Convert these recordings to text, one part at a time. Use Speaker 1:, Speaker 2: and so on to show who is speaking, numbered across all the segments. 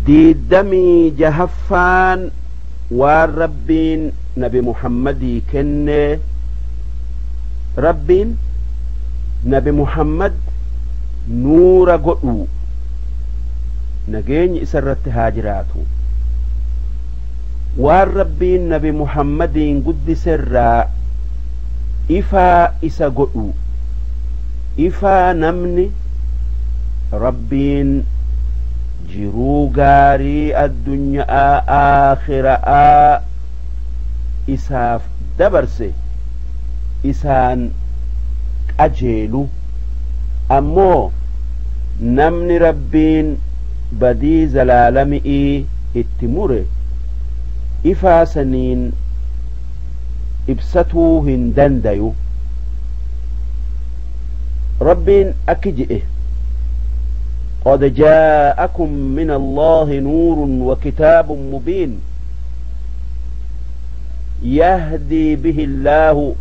Speaker 1: ديدمي جهفان والربين نبي محمد كن ربين نبي محمد نور قلو نجين إسرت هاجراته والربين نبي محمد قد سر إفا إسا قلو إفا نمني ربين jiruu gaarii addunyaa aakhiraa isaaf dabarse isaan qajeelu ammoo namni rabbiin badii zalaalami'ii itti mure ifaa saniin ibsatuu hin dandayu rabbiin akki jedhe قد جاءكم من الله نور وكتاب مبين يهدي به الله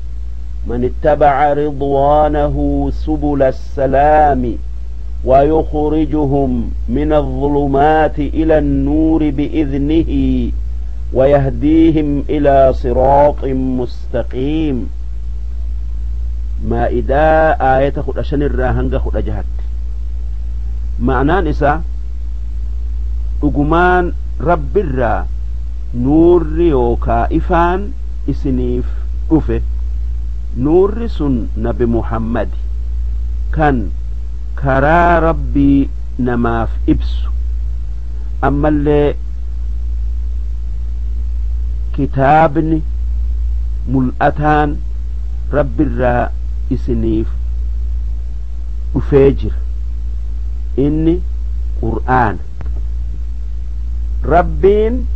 Speaker 1: من اتبع رضوانه سبل السلام ويخرجهم من الظلمات إلى النور بإذنه ويهديهم إلى صراط مستقيم ما إذا آية خد أشن الراهنغ خد أجهد معنى نساء أجمان رب الرا نور يوكا إفان إسنيف أفه نور سن نبي محمد كان كرا ربي نماف إبسو أما اللي كتابني ملأتان رب الرا إسنيف أفاجر إني قرآن ربين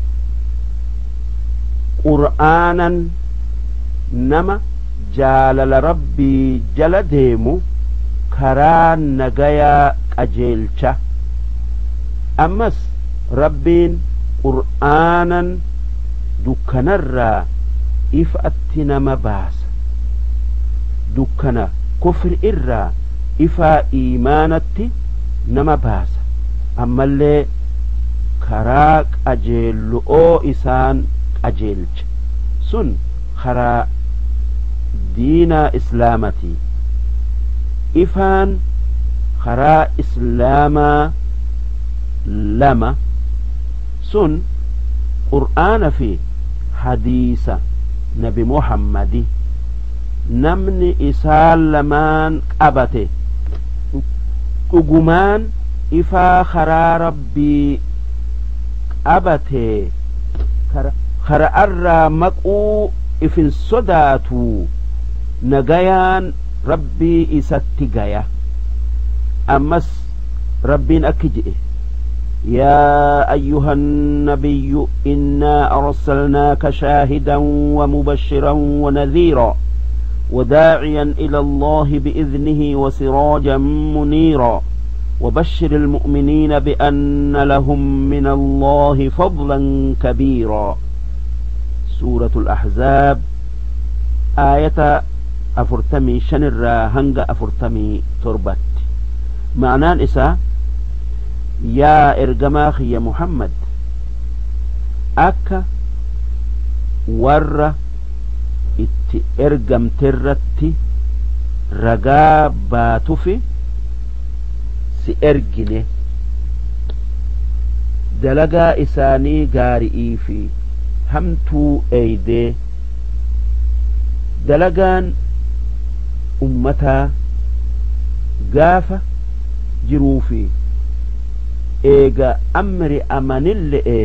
Speaker 1: قرآنا نما جالل ربي جل ديمو كران نغايا أجيلشا أمس ربين قرآنا دكنا الرا إفأتنا مباس دكنا كفر إرا إفا إيمانتي نما باس أما اللي كراك أجيل أو إسان أجيلج سن خرا دين إسلامتي إفان خرا إسلاما لما سن قرآن في حديث نبي محمد نمني إسال لمان أبته أجمان إفا خرا ربي أبته خرا أرى مقو إفن صداتو نغيان ربي إستغايا أمس ربين أكجئ يا أيها النبي إنا أرسلناك شاهدا ومبشرا ونذيرا وداعيا إلى الله بإذنه وسراجا منيرا وبشر المؤمنين بأن لهم من الله فضلا كبيرا سورة الأحزاب آية أفرتمي شنرا هنگ أفرتمي تربت معنى إسا يا إرجماخ يا محمد أكا ور itti ergamterratti ragaa baatufi si ergine dalagaa isaanii gaari'ii fi hamtuu eeydee dalagaan ummataa gaafa jiruu fi eega amri amanille'e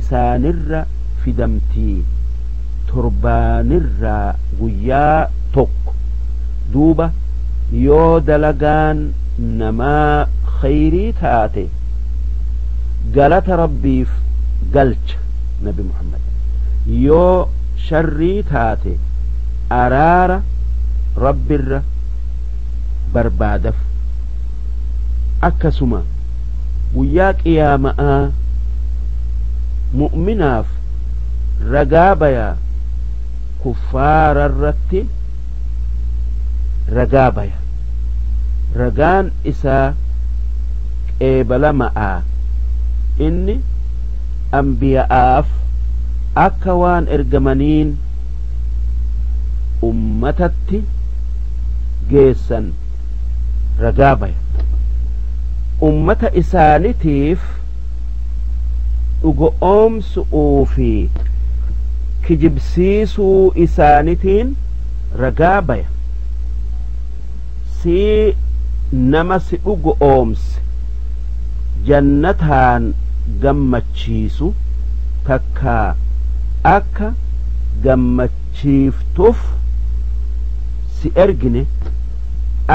Speaker 1: isaanirra fidamtii torbaanirraa guyyaa tokko duuba yoo dalagaan namaa khayrii taate galata rabbiif galcha nabi muhammad yoo sharrii taate araara rabbirra barbaadaf akkasuma guyyaa qiyaama'aa mu'minaaf ragaa bayaa kuffaararratti ragaa baya ragaan isaa qeebalama'a inni anbiya'aaf akka waan ergamaniin ummatatti geessan ragaa baya. Ummata isaanitiif dhugoomsuu fi kijibsiisuu isaanitiin ragaa baya. Si nama si dhugoomse jannataan gammachiisu takka akka gammachiiftuuf si ergine,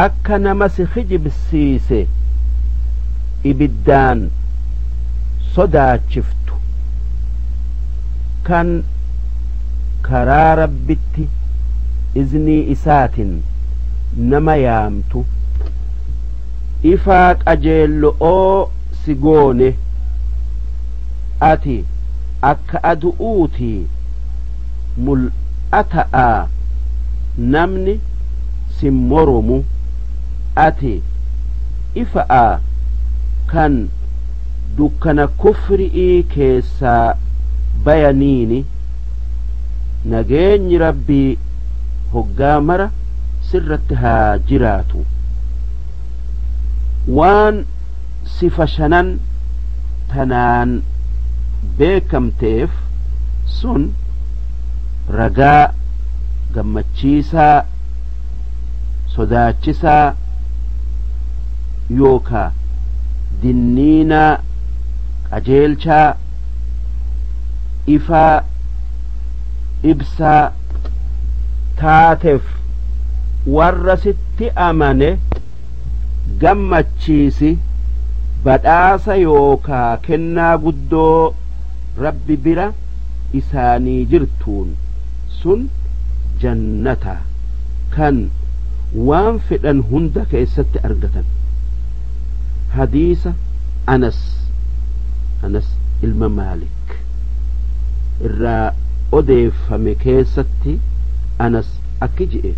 Speaker 1: akka nama si kijibsiise ibiddaan sodaachiftu kan karaa rabbitti iznii isaatin nama yaamtu ifaa qajeello'oo si goone ati akka adu'uutii mul'ata'a namni si moromu ati ifa'a kan dukkana kufri'ii keessaa bayaniini nageenyi rabbii hoggaa mara sirratti haa jiraatu. Waan sifa shanan tanaan beekamteef sun ragaa gammachiisaa sodaachisaa yookaa dinniinaa qajeelchaa ifaa ibsaa taateef warra sitti amane gammachiisi badhaasa yookaa kennaa guddoo rabbi bira isaanii jirtuun sun jannata kan waan fedhan hunda keessatti argatan. Hadiisa Anas ilma Maalik irraa odeeffame keessatti Anas akki jedhe: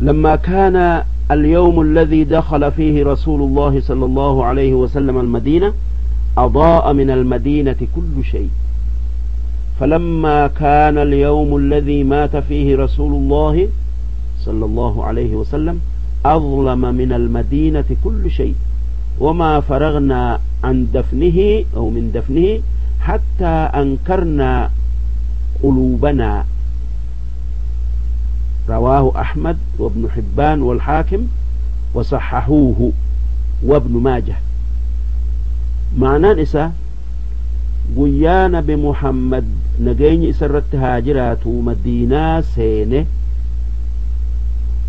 Speaker 1: لما كان اليوم الذي دخل فيه رسول الله صلى الله عليه وسلم المدينة أضاء من المدينة كل شيء، فلما كان اليوم الذي مات فيه رسول الله صلى الله عليه وسلم أظلم من المدينة كل شيء، وما فرغنا عن دفنه أو من دفنه حتى أنكرنا قلوبنا. رواه أحمد وابن حبان والحاكم وصححوه وابن ماجه. معنى نساء قيان بمحمد نجين إسرت هاجرات مدينة سينه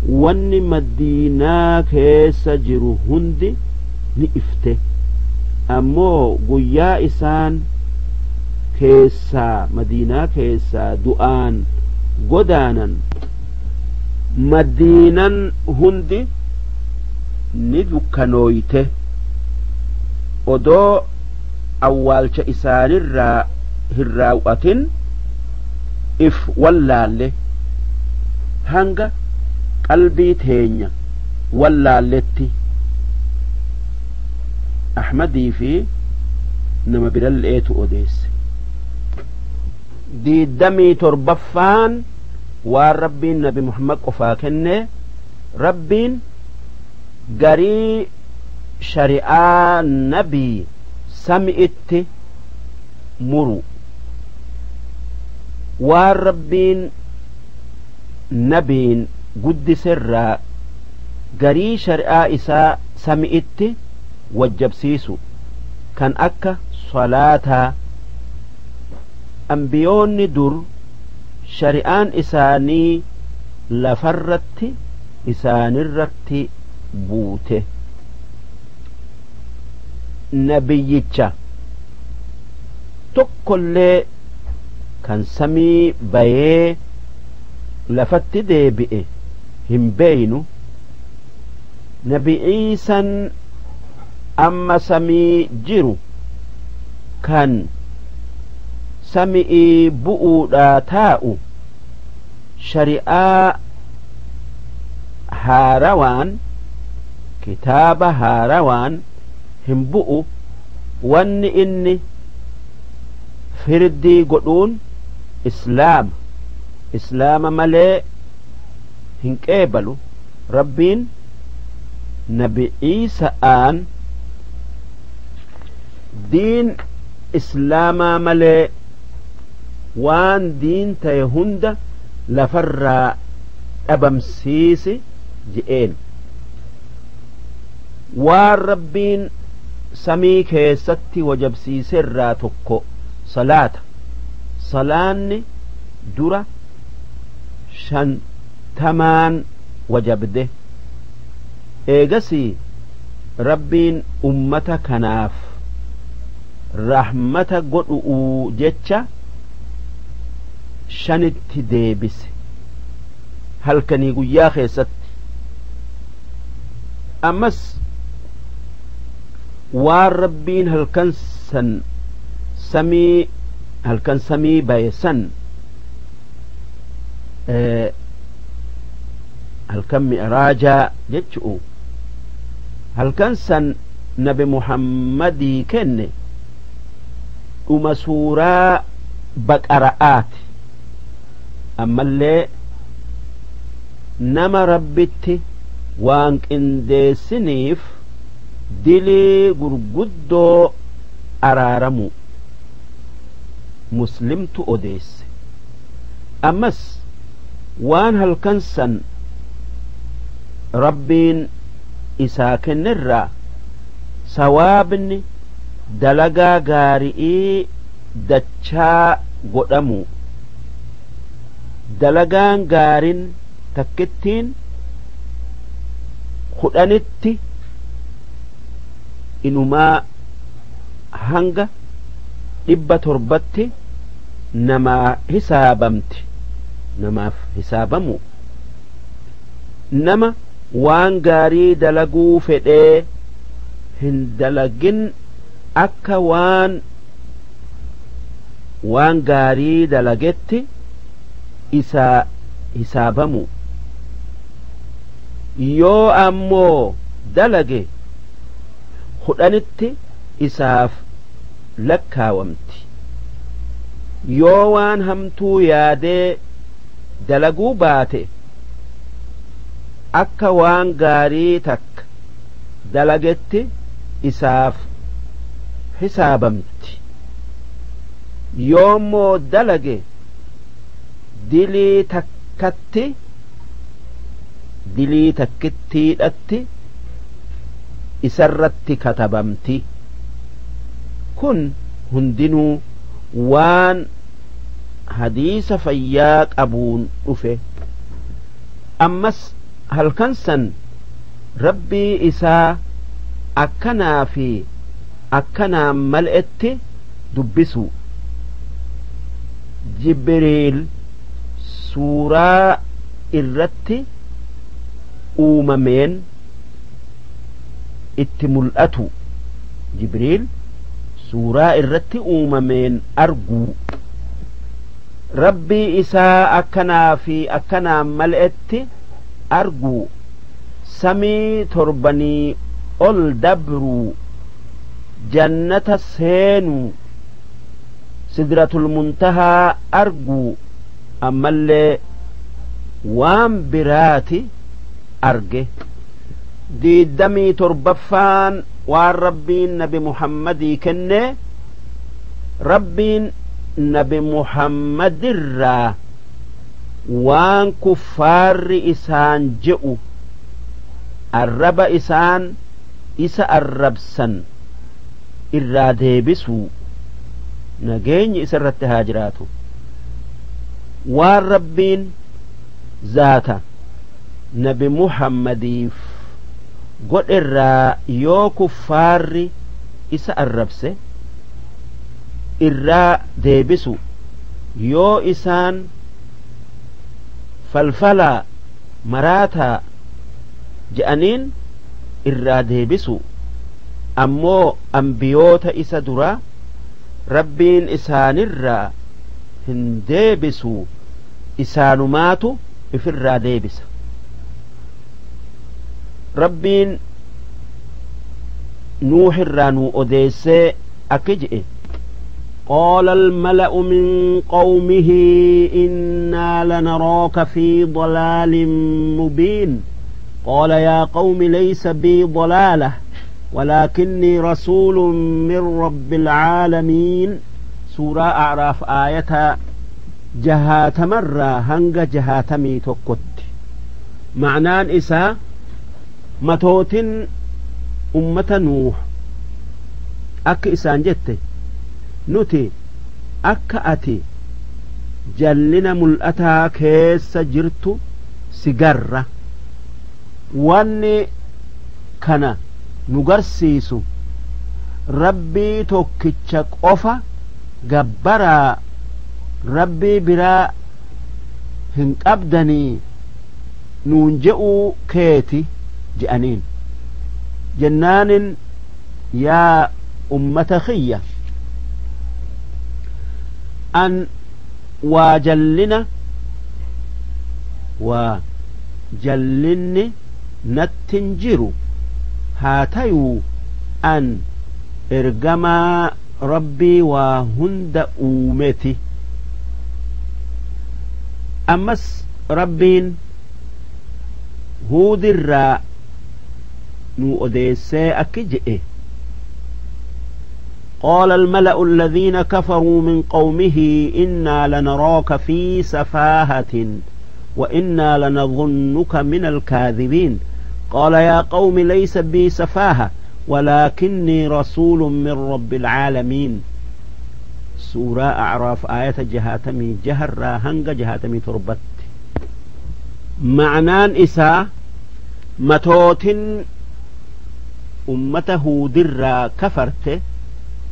Speaker 1: واني مدينة كيس جرو هندي نئفته أمو قيا إسان كيسا مدينة كيسا دؤان قدانا مدينة هندي ندكنويته odoo awwaalcha isaanirraa hin raawwatin if wallaalle hanga qalbii teenya wallaalletti. Ahmadii fi nama biralleetu odeesse. 27 waan rabbiin nabi Muhammad qofaa kenne. Rabbiin garii shari'aa nabii sami'itti muru waan rabbiin nabiin guddiserraa garii shari'aa isaa sami'itti wajjabsiisu kan akka salaataa. Ambiyoonni dur shari'aan isaanii lafarratti isaanirratti buute. Nabiyyicha tokkollee kan samii bayee lafatti deebi'e hin beeynu. Nabi Iisan amma samii jiru kan samii bu'uudhaa taa'u shari'aa haarawaan kitaaba haarawaan hin bu'u wanni inni firdii godhuun islaama malee hin qeebalu. rabbiin nabi Iisa'aan diin islaamaa malee waan diin ta'e hunda lafarraa dhabamsiisi je'een. waan rabbiin samii keessatti wajabsiiserraa tokko salaanni dura 50 wajabde. eegasii rabbiin ummata kanaaf rahmata godhu'uu jecha 5tti deebise halkanii guyyaa keessatti. ammas waan rabbiin halkan samii bayesan halkan mi'raajaa jechu'u halkan san nabi muhammadii kenne dhuma suuraa baqara'aati. ammallee nama rabbitti waan qindeessiniif dilii gurguddoo araaramu muslimtu odeesse. ammas waan halkan san rabbiin isaa kennerraa sawaabni dalagaa gaari'ii dachaa godhamu. dalagaan gaarin takkittiin 10tti inumaa hanga 700tti namaaf hisaabamu. nama waan gaarii dalaguu fedhee hin dalagin akka waan gaarii dalagetti isaa hisaabamu. yoo ammoo dalage 10tti isaaf lakkaawamti. yoo waan hamtuu yaadee dalaguu baate akka waan gaarii takka dalagetti isaaf hisaabamti. yoommoo dalage dilii takkittiidhatti isarratti katabamti. kun hundinuu waan hadiisa fayyaa qabuun dhufe. ammas halkan san rabbii isaa akkanaa fi akkanaan mal'etti dubbisu. jibriil suuraa irratti uumameen itti mul'atu. jibriil suuraa irratti uumameen arguu. rabbii isaa akkanaa fi akkanaan mal'etti arguu. samii 7 ol dabruu. jannata seenuu. sidratul muntahaa arguu. ammallee waan biraati arge. 27ffaan waan rabbiin nabi muhammadii kenne. rabbiin nabi muhammadirraa waan kuffaarri isaan je'u arraba isaan isa arrabsan irraa deebisuu. nageenyi isa irratti haa jiraatu. waan rabbiin zaata nabi muhammadiif godherraa yoo kuffaarri isa arrabse irraa deebisu. yoo isaan falfalaa maraataa je'aniin irraa deebisu. ammoo ambiyoota isa duraa rabbiin isaanirraa hin deebisu. isaanumaatu ifirraa deebisa. rabbiin nuuhirraa nuu odeessee أكجئ قال الملأ من قومه إنا لنراك في ضلال مبين قال يا قوم ليس بي ضلالة ولكني رسول من رب العالمين سورة أعراف آية جهات مرة هنگ جهاتمي تكت معنان إسا متوت أمة نوح أك إسان جت نتي أك أتي جلنا ملأتا كيس جرت سجرة واني كان نغرسيسو ربي توكيتشك أوفا جبرا ربي برا هنك أبدني نونجئو كيتي جأنين جنان يا أمة خية أن وجلنا وجلني نتنجرو هاتيو أن إرجما ربي وهند أومتي أمس ربين هود الراء نو أديسي أكجئ قال الملأ الذين كفروا من قومه إنا لنراك في سفاهة وإنا لنظنك من الكاذبين قال يا قوم ليس بي سفاهة ولكني رسول من رب العالمين سورة أعراف آية جهاتمي جهر هنگ جهاتمي تربت معنان إسا متوت أمته در كفرت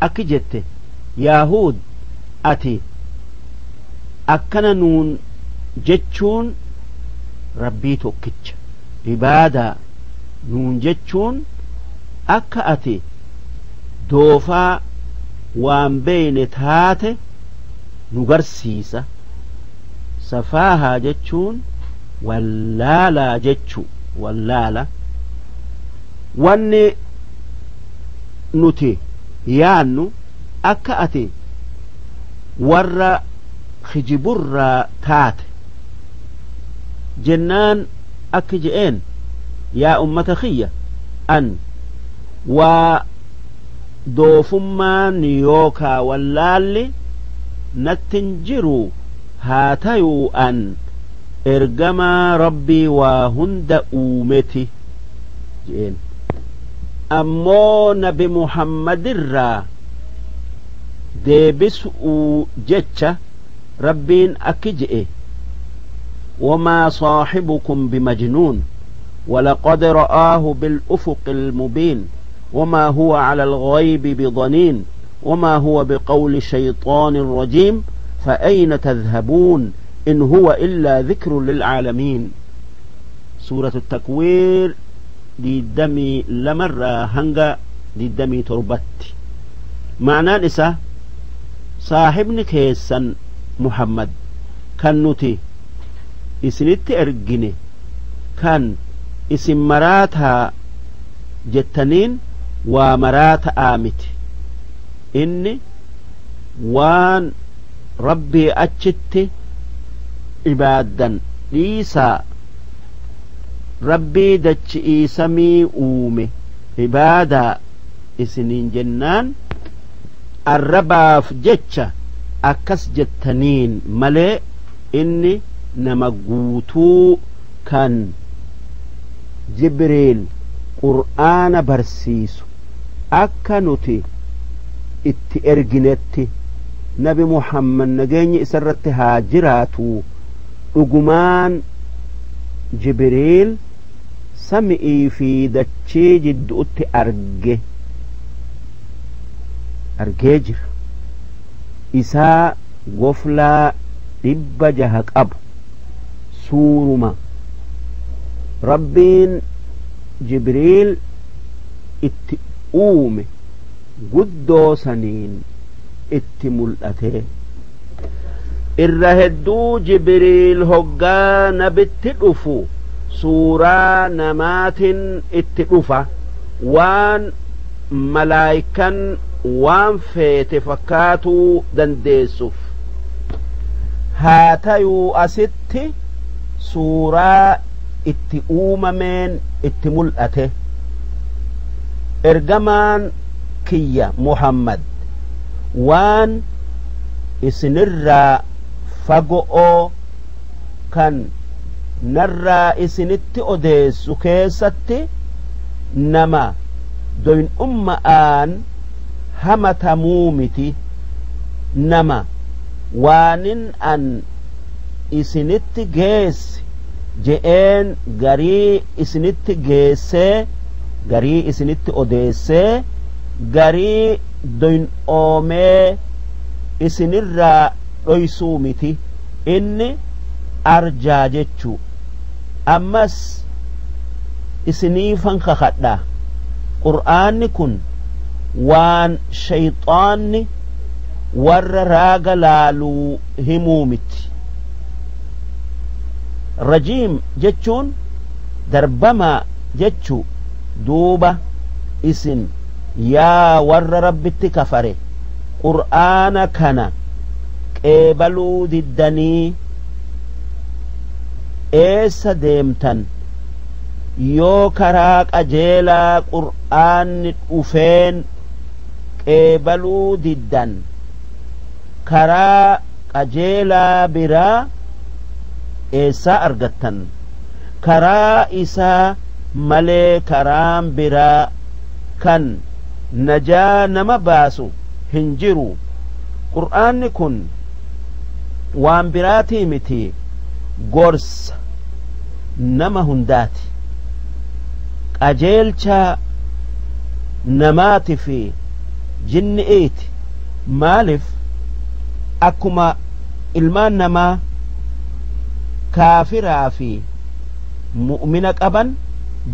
Speaker 1: أكجت يهود أتي أكن نون جتشون ربي توكتش عبادة نون جتشون أكا أتي دوفا وان بين تاتي نغرسيسة سفاها جتشون ولالا جتشو ولالا واني نتي يانو أكا أتي ور خجبر تات جنان أكجئين يا أمة خية أن ودوفما نيوكا واللالي نتنجروا هاتيو أن إرجما ربي وهند أومتي جئين أمو نبي محمد الرا ديبسؤ جتشا ربين أكجئ وما صاحبكم بمجنون ولقد رآه بالأفق المبين وما هو على الغيب بضنين وما هو بقول شيطان رجيم فأين تذهبون إن هو إلا ذكر للعالمين سورة التكوير دي دمي لمرة هنگا دي دمي تربت معنى نسا صاحبني كيسا محمد كان نتي اسنت ارجني كان اسم مراتها جتنين ومرات آمت إني وان ربي أجت عبادا ليسا ربي دجئي سمي أومي عبادة اسنين جنان الرباف جتشا أكس جتنين ملئ إني نمقوتو كان جبريل قرآن برسيسو أكا نتي ات ارجنتي نبي محمد نجيني اسرت هاجراتو رقمان جبريل سمئي في دتشي جد ات أرجيجر إساء غفلا دب جهك أب سورما ربين جبريل اتقومي قدو سنين اتملأته الرهدو جبريل هقا نبتقفو سورة نمات اتقفا وان ملايكا waan feete fakkaatuu dandeessuuf haa tayuu asitti suuraa itti uumameen itti mul'ate ergamaan kiyya Muhammad waan isinirraa fago'oo kan narraa isinitti odeessu keessatti nama doyin umma'aan hamatamuu miti nama waanin an isinitti geesse je'een garii isinitti geessee garii isinitti odeessee garii doyin oomee isinirraa dhoysuu miti inni arjaa jechuu ammas isiniifan kakadha qur'aanni kun waan shayxaanni warra raaga laaluu himuu miti rajiim jechuun darbamaa jechuu duuba isin yaa warra rabbitti kafare qur'aana kana qeebaluu diddanii eessa deemtan yoo karaa qajeelaa qur'aanni dhufeen qeebaluu diddan karaa qajeelaa biraa eessaa argattan karaa isaa malee karaan biraa kan najaa nama baasu hin jiru qur'aanni kun waan biraatii miti gorsa nama hundaati qajeelcha namaati fi jinni'iiti maaliif akkuma ilmaan namaa kaafiraa fi mu'mina qaban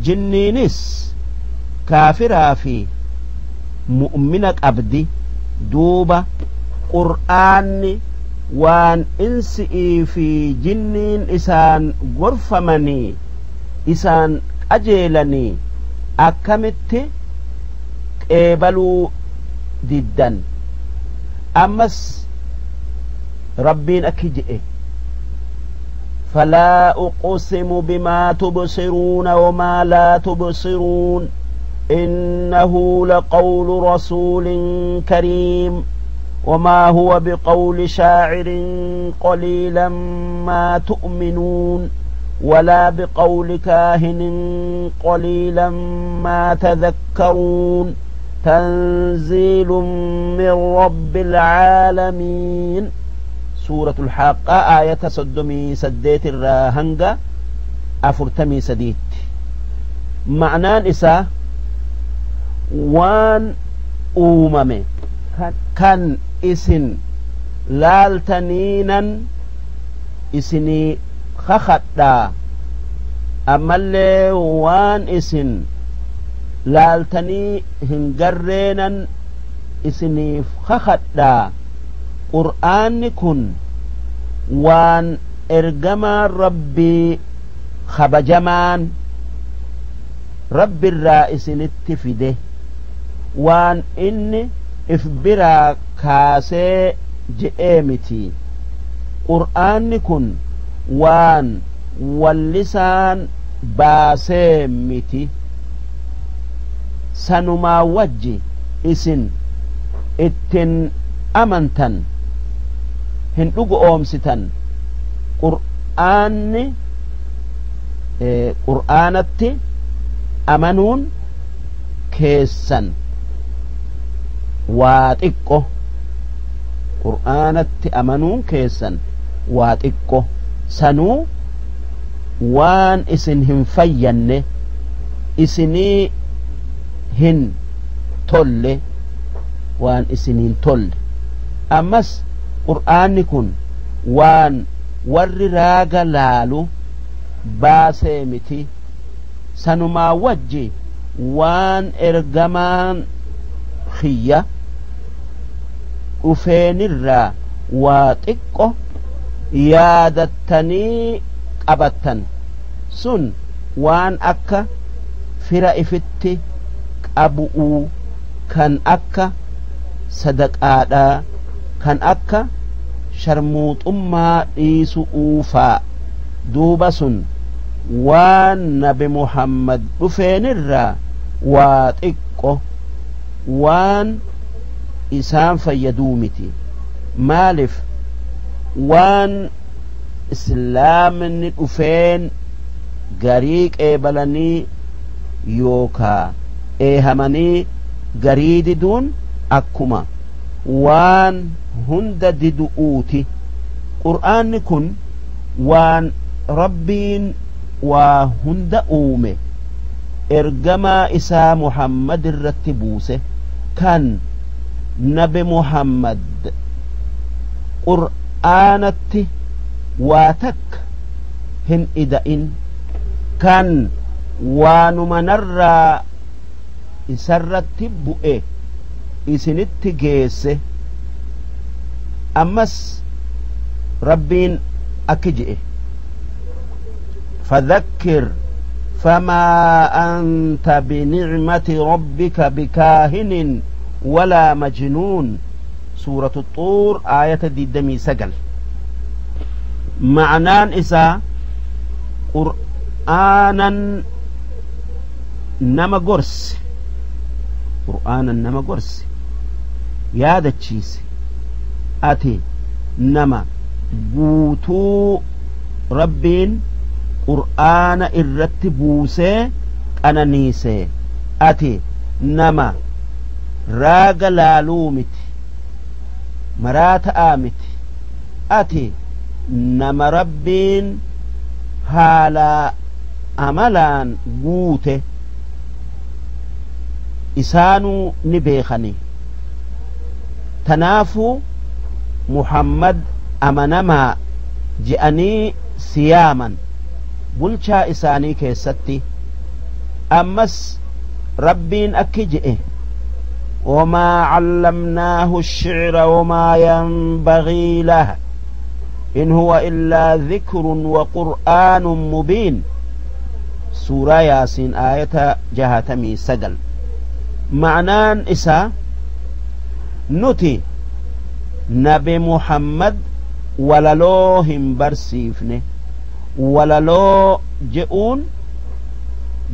Speaker 1: jinniinis kaafiraa fi mu'mina qabdi duuba qur'aanni waan insi'ii fi jinniin isaan gorfamanii isaan qajeelanii akkamitti qeebaluu diddan ammas rabbiin akki je'e فلا أقسم بما تبصرون وما لا تبصرون إنه لقول رسول كريم وما هو بقول شاعر قليلا ما تؤمنون ولا بقول كاهن قليلا ما تذكرون تنزيل من رب العالمين سورة الحاقة آية صدمي سديت الراهنجة أفرتمي سديت معنى إسا وان أوممي كان إسن لالتنينا إسني خخدا أما اللي وان إسن لالتني هنجرينا إسني خخدا qur'aanni kun waan ergamaan rabbii kabajamaan rabbiirraa isinitti fide waan inni if biraa kaasee je'ee miti qur'aanni kun waan wallisaan baasee miti sanumaa wajji isin ittin amantan hin dhugu oomsitan qur'aanatti amanuun keessan waa xiqqo qur'aanatti amanuun keessan waa xiqqo sanuu waan isin hin fayyanne isinii hin tolle waan isiniin tolle ammas qur'aanni kun waan warri raaga laalu baasee miti sanumaa wajji waan ergamaan khiyya dhufeenirraa waa xiqqo yaadattanii qabattan sun waan akka fira ifitti qabu'uu kan akka sadaqaadha kan akka sharmuuxummaa dhiisuufaa duuba sun waan nabi Muhammad dhufeenirraa waa xiqqo waan isaan fayyaduu miti maaliif waan islaamni dhufeen garii qeebalanii yookaa eehamanii garii diduun akkuma waan hunda didu'uuti qur'aanni kun waan rabbiin waa hunda uume ergamaa isaa Muhammad irratti buuse kan nabi Muhammad qur'aanatti waa takka hin ida'in kan waanuma narraa isarratti bu'e isinitti geesse ammas rabbiin akki je'e فذكر فما أنت بنعمة ربك بكاهن ولا مجنون سورة الطور آية دمي سجل معنان إسا قرآنا نما قرس قرآنا نما قرس يا دتشيس أتي نما بوتو ربين قرآن irratti buusee qananiisee ati nama raaga laaluu miti maraa ta'aa miti ati nama rabbiin haalaa amalaan guute isaanuu ni beekani tanaafuu Muhammad amanamaa je'anii siyaaman bulchaa isaanii keessatti ammas rabbiin akki je'e وما علمناه الشعر وما ينبغي له إن هو إلا ذكر وقرآن مبين سورة ياسين آية جهتمي سجل معنان إسا نتي نبي محمد ولا لوهم برسيفنه ولا لو جئون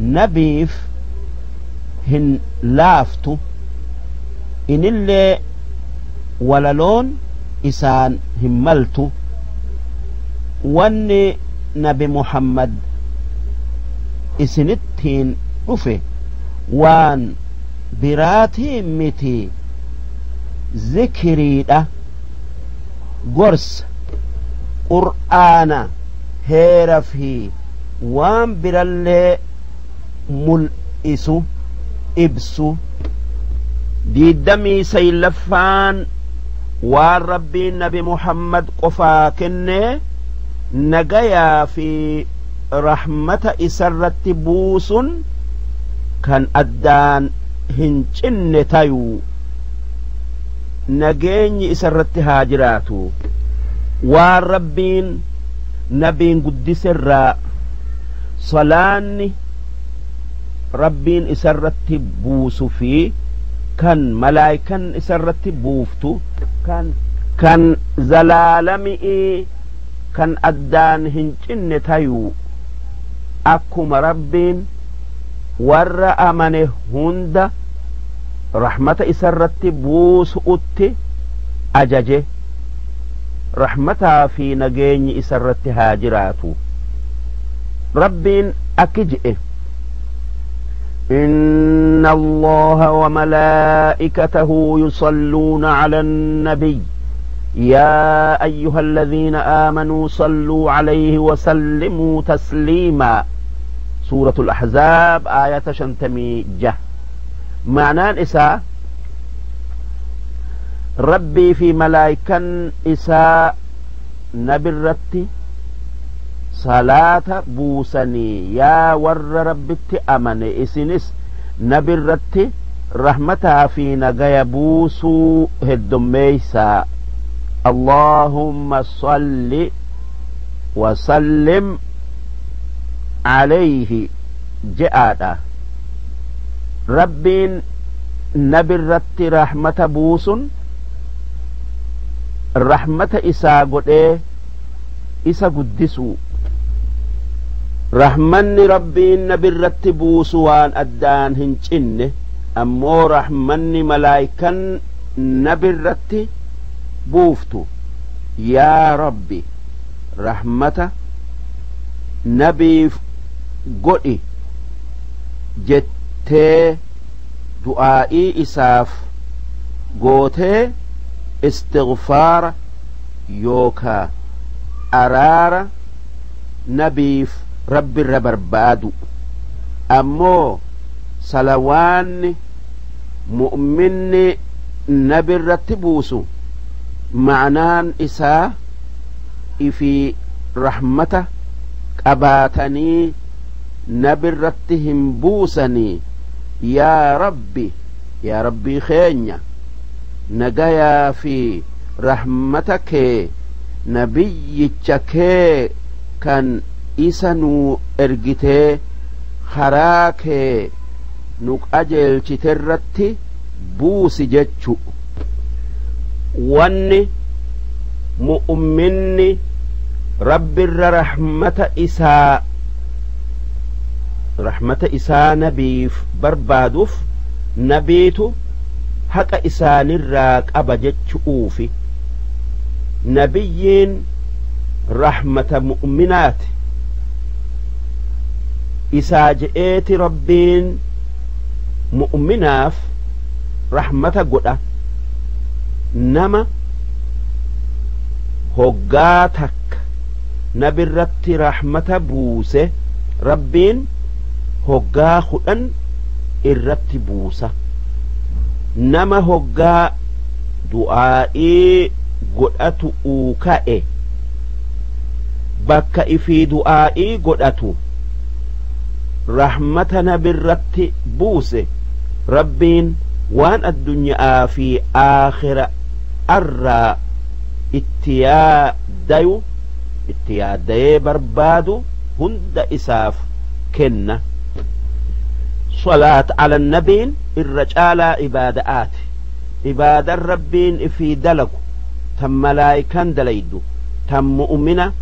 Speaker 1: نبيف هن لافتو إن اللي ولا لون إسان هملتو واني نبي محمد إسنتين رفي وان براتي متي ذكري ده قرص قرآن heera fi waan birallee mul'isu ibsu diiddamii saylaffaan waan rabbiin nabi Muhammad qofaa kennee nagayaa fi rahmata isarratti buusun kan addaan hin cinne tayuu nageenyi isarratti haa jiraatu waan rabbiin نبين قدس الراء صلاني ربين إسرت بوس في كان ملايكا إسرت بوفتو كان زلالمئي كان أدان هنجن تايو أكم ربين ور أمنه هند رحمة إسرت بوس أتي أججه رحمتها في نجيني إسرت هاجراتو ربين أكجئ إن الله وملائكته يصلون على النبي يا أيها الذين آمنوا صلوا عليه وسلموا تسليما سورة الأحزاب آية شنتمي جه معنى إساء ربي في ملائكة إساء نبرت صلاة بوسني يا ور ربت أمن إسنس نبرت رحمتها في نجايا بوسو هدميسا اللهم صل وسلم عليه جاء ربين نبي الرت رحمة بوس رحمة إسا قد إسا قدسو رحمن ربي نبي الرت بوس وان أدان هنجن أمو رحمن ملايكا نبي الرت بوفتو يا ربي رحمة نبي قد جتّي دعائي إساف قوتي استغفار يوكا أرار نبيف رب الربربادو أمو صلوان مؤمن نبي الرتبوسو معنان إسا في رحمته قباتني نبي الرتهم بوسني يا ربي خينيا نجايا في رحمتك نبيك كان إسنو إرجته خراك نك أجل تترتي بوس جتشو واني مؤمني رب الرحمة إساء نبيف بربادوف نبيتو حق إسان الراك أبجتش أوفي نبيين رحمة مؤمنات إسا جئت ربين مؤمناف رحمة قد نما هقاتك نبي الرت رحمة بوسه ربين هقا خدن الرت بوسه نما هقا دعائي قدأتو اوكائي بكا في دعائي قدأتو رحمة نبي الرت بوسه ربين وان الدنيا في آخر أرى اتيادي بربادو هند إساف كنة صلاة على النبي الرجال عبادات عباد الربين في دلق تم ملايكان دليدو تم مؤمنة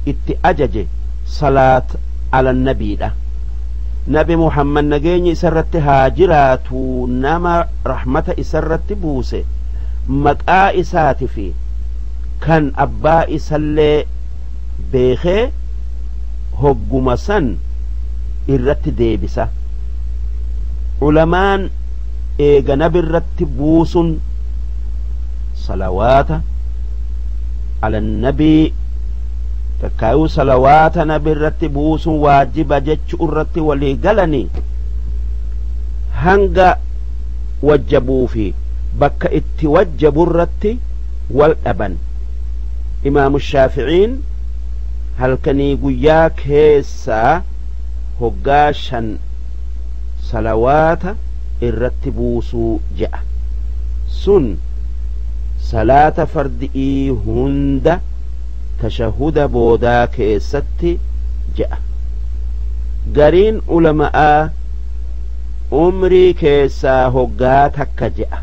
Speaker 1: اتأجج صلاة على النبي ده نبي محمد نجيني سرت هاجرات نما رحمة سرت بوسه مقا إسات في كان أبا إسالي بيخي هقم سن الرت ديبسة علمان إيغا نبي الرت بوس صلوات على النبي تكايو صلوات نبي الرت بوس واجب جتش الرت ولي قلني هنغا وجبوا فيه بك اتوجب الرت والأبن إمام الشافعين هل كان يقوياك هيسا هقاشا صلوات الرتبوسو جاء سن صلاة فردئي هند تشهد بوداك ست جاء قرين علماء عمري كيسا هقاتك جاء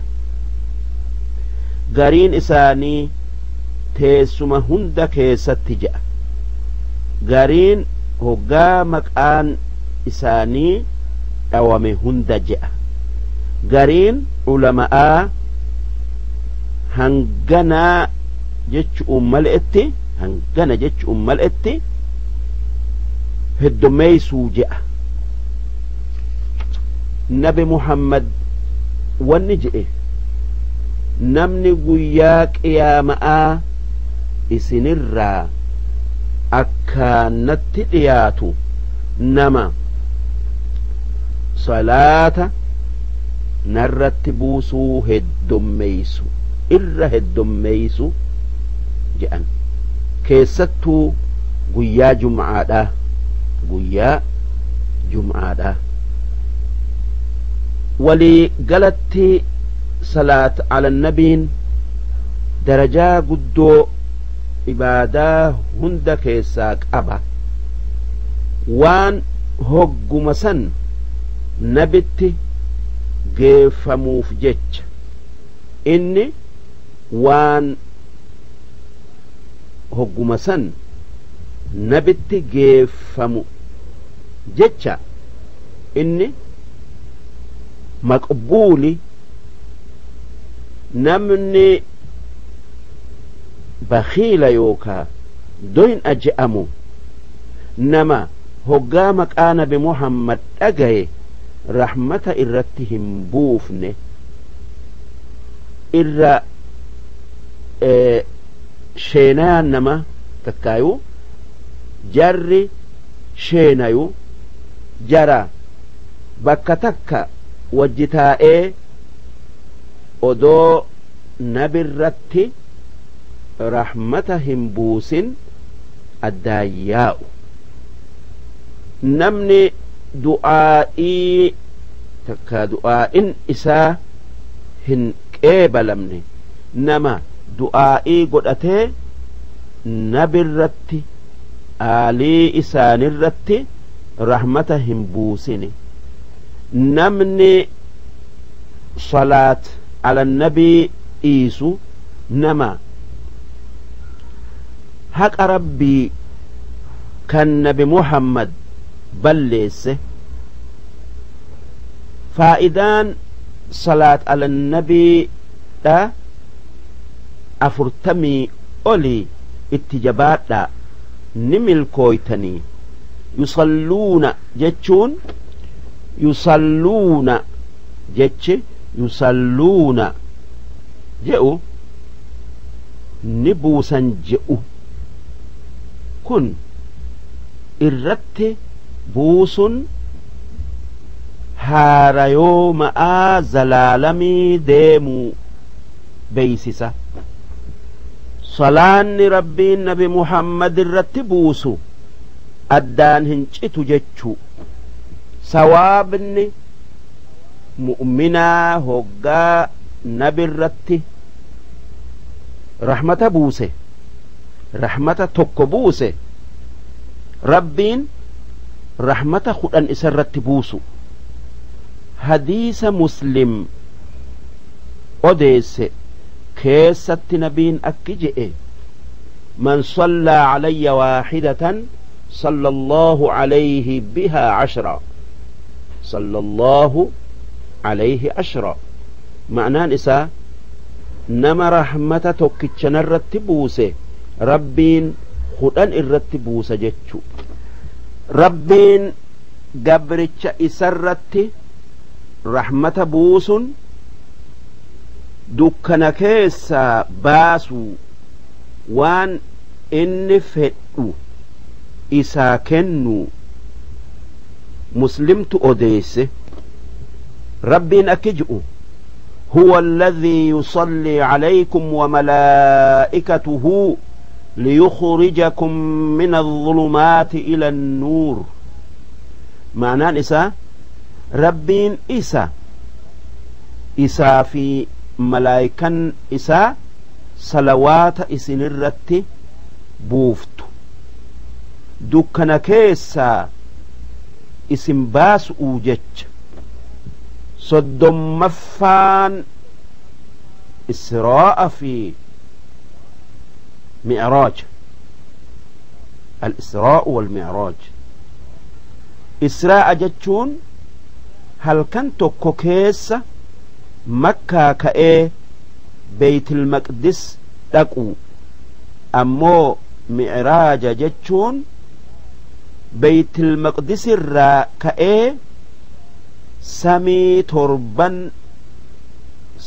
Speaker 1: قرين إساني teessuma hunda keessatti ja'a gariin hoggaa maqaan isaanii dhawame hunda ja'a gariin ulama'aa hanganaa jechuun mal'etti heddumeeysuu ja'a nabi muhammad wanni jedhe namni guyyaa qiyaama'aa isinirraa akkaanatti dhiyaatu nama salaata narratti buusuu heddommeeysu irra heddommeeysu jedhan keessattuu guyyaa jum'aadha walii galatti salaat ala nabiin darajaa guddoo ibaadaa hunda keessaa qaba waan hogguma san nabitti geeffamuuf jecha inni waan hogguma san nabitti geeffamu jecha inni maqbuuli namni bakhiila yookaa doyin aje'amu nama hoggaa maqaa nabi Muhammad dhagaye rahmata irratti hin buufne irra sheenayaan nama takkaayu jarri sheenayu jara bakka takka wajji taa'ee odoo nabirratti rahmata hin buusin addaayyaa'u namni du'aa'ii takka du'aa'in isaa hin qeebalamne nama du'aa'ii godhatee nabirratti aalii isaanirratti rahmata hin buusine namni salaat ala nabii dhiisu nama haqa rabbii kan nabi Muhammad balleesse faa'idaan salaat ala nabii dha 40 olii itti jabaadha ni milkooytanii yusalluuna jechuun yusalluuna jechi yusalluuna je'u ni buusan je'u kun irratti buusun haarayoo ma'aa zalaalamii deemuu beeysisa salaanni rabbiin nabi Muhammad irratti buusu addaan hin citu jechuu sawaabni mu'minaa hoggaa nabi irratti rahmata buuse rahmata tokko buuse rabbiin rahmata 10 isa irratti buusu hadiisa muslim odeesse keessatti nabiin akki je'e man sallaa calayya waaxidatan صلى الله عليه بها 10 صلى الله عليه 10 معنى نساء نما رحمة توكيتشن الرتبوسة ربين خدان الرتبوسة جتشو ربين قبرتش إسرت رحمة بوسن دكنا كيسا باسو وان إن فتو isaa kennu muslimtu odeesse rabbiin akki ji'u huwa alladhii yusallii calaykum wa malaa'ikatuhu liyukhrijakum min adh-dhulumaati ila an-nuur ma'naan isaa rabbiin isaa fi malaa'ikan isaa salawaata isinirratti buuftu dukkana keessaa isin baasuu jecha soddommaffaan israa'a fi mi'raaj al-israa'u wal-mi'raaj israa'a jechuun halkan tokko keessa makkaa ka'ee beeytil maqdis dhaqu ammoo mi'raaja jechuun beeytil maqdis irraa ka'ee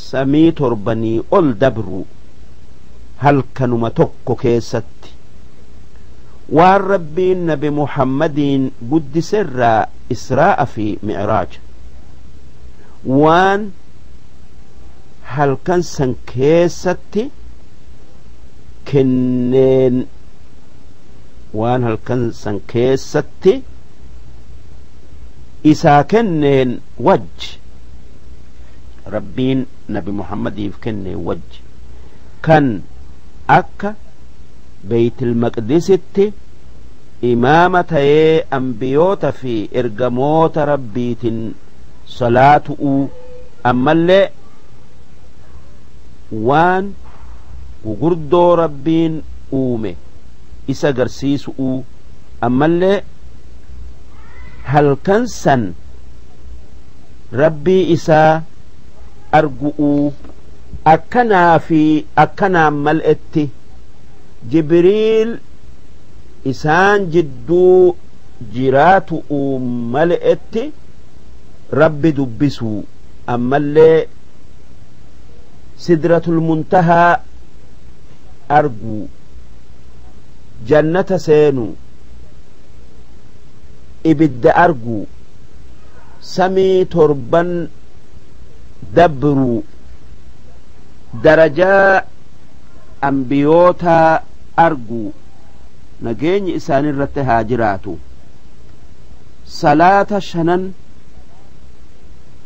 Speaker 1: samii torbanii ol dabru halkanuma tokko keessatti waan rabbiin nabi Muhammadiin guddiserraa israa'a fi mi'raaja waan halkan san keessatti kenneen waan halkan san keessatti isaa kenneen wajji rabbiin nabi Muhammadiif kenneen wajji kan akka beeytil maqdisitti imaama ta'ee ambiyoota fi ergamoota rabbiitin salaatu'uu أما اللي وان وقردو ربين أومي إسا قرسيس أما اللي هل كنسا ربي إسا أرجو أكنا في أكنا ملئتي جبريل إسان جدو جراتو ملئتي ربي دبسو أما اللي سدرة المنتهى أرجو جنة سينو إبد أرجو سمي تربا دبرو درجة أنبيوتا أرجو نجيني إسان الرتها جراتو صلاة شنن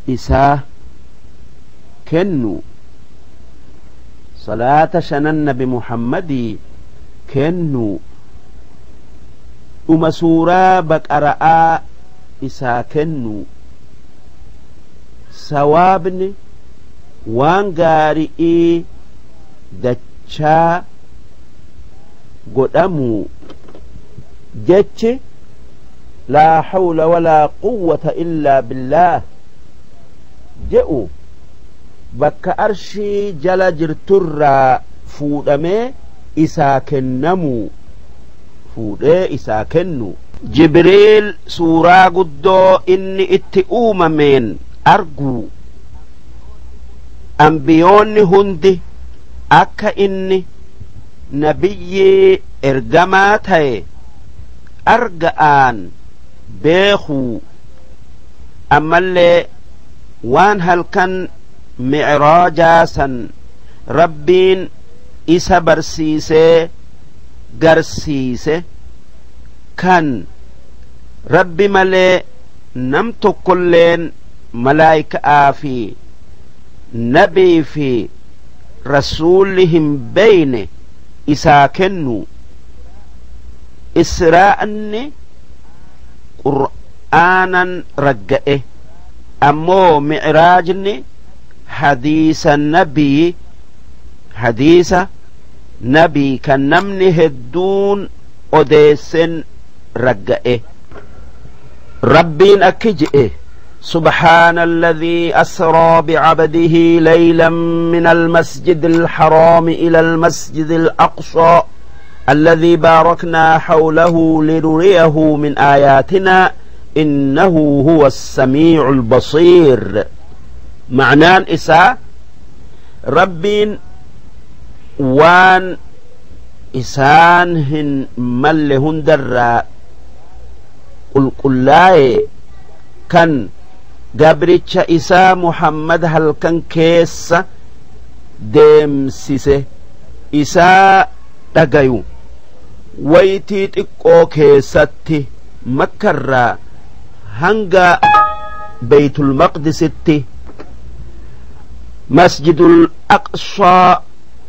Speaker 1: إساه كنو صلاة شنن نبي محمد كنو سورة بقراء إسا كنو سوابني وان غارئي دچا قدامو جتش لا حول ولا قوة إلا بالله جئوا بك أرشي جل جرتر فودمي إسا كنمو فودي إسا كنو جبريل سورة قدو إني اتئوم من أرجو أنبيون هندي أكا إني نبي إرجماتي أرجآن بيخو أما اللي وان هل كان معراجاسا ربين إسا برسيسي قرسيسي كان ربي ملي نمتو كلين ملايكة آفي نبي في رسولهم بين إساكنو إسراءني قرآنا رجئه أمو معراجني حديث النبي حديث نبي كان نمني هدون أديسن رجئه ربين أكجئه سبحان الذي أسرى بعبده ليلا من المسجد الحرام إلى المسجد الأقصى الذي باركنا حوله لنريه من آياتنا إنه هو السميع البصير معنان إساء ربين وان إسانهن ملهن درا قل كان قبرتش إساء محمد هل كان كيس ديم سيسه إساء تقايو ويتيت إقو كيستي مكرا هنگا بيت المقدس مسجد الأقصى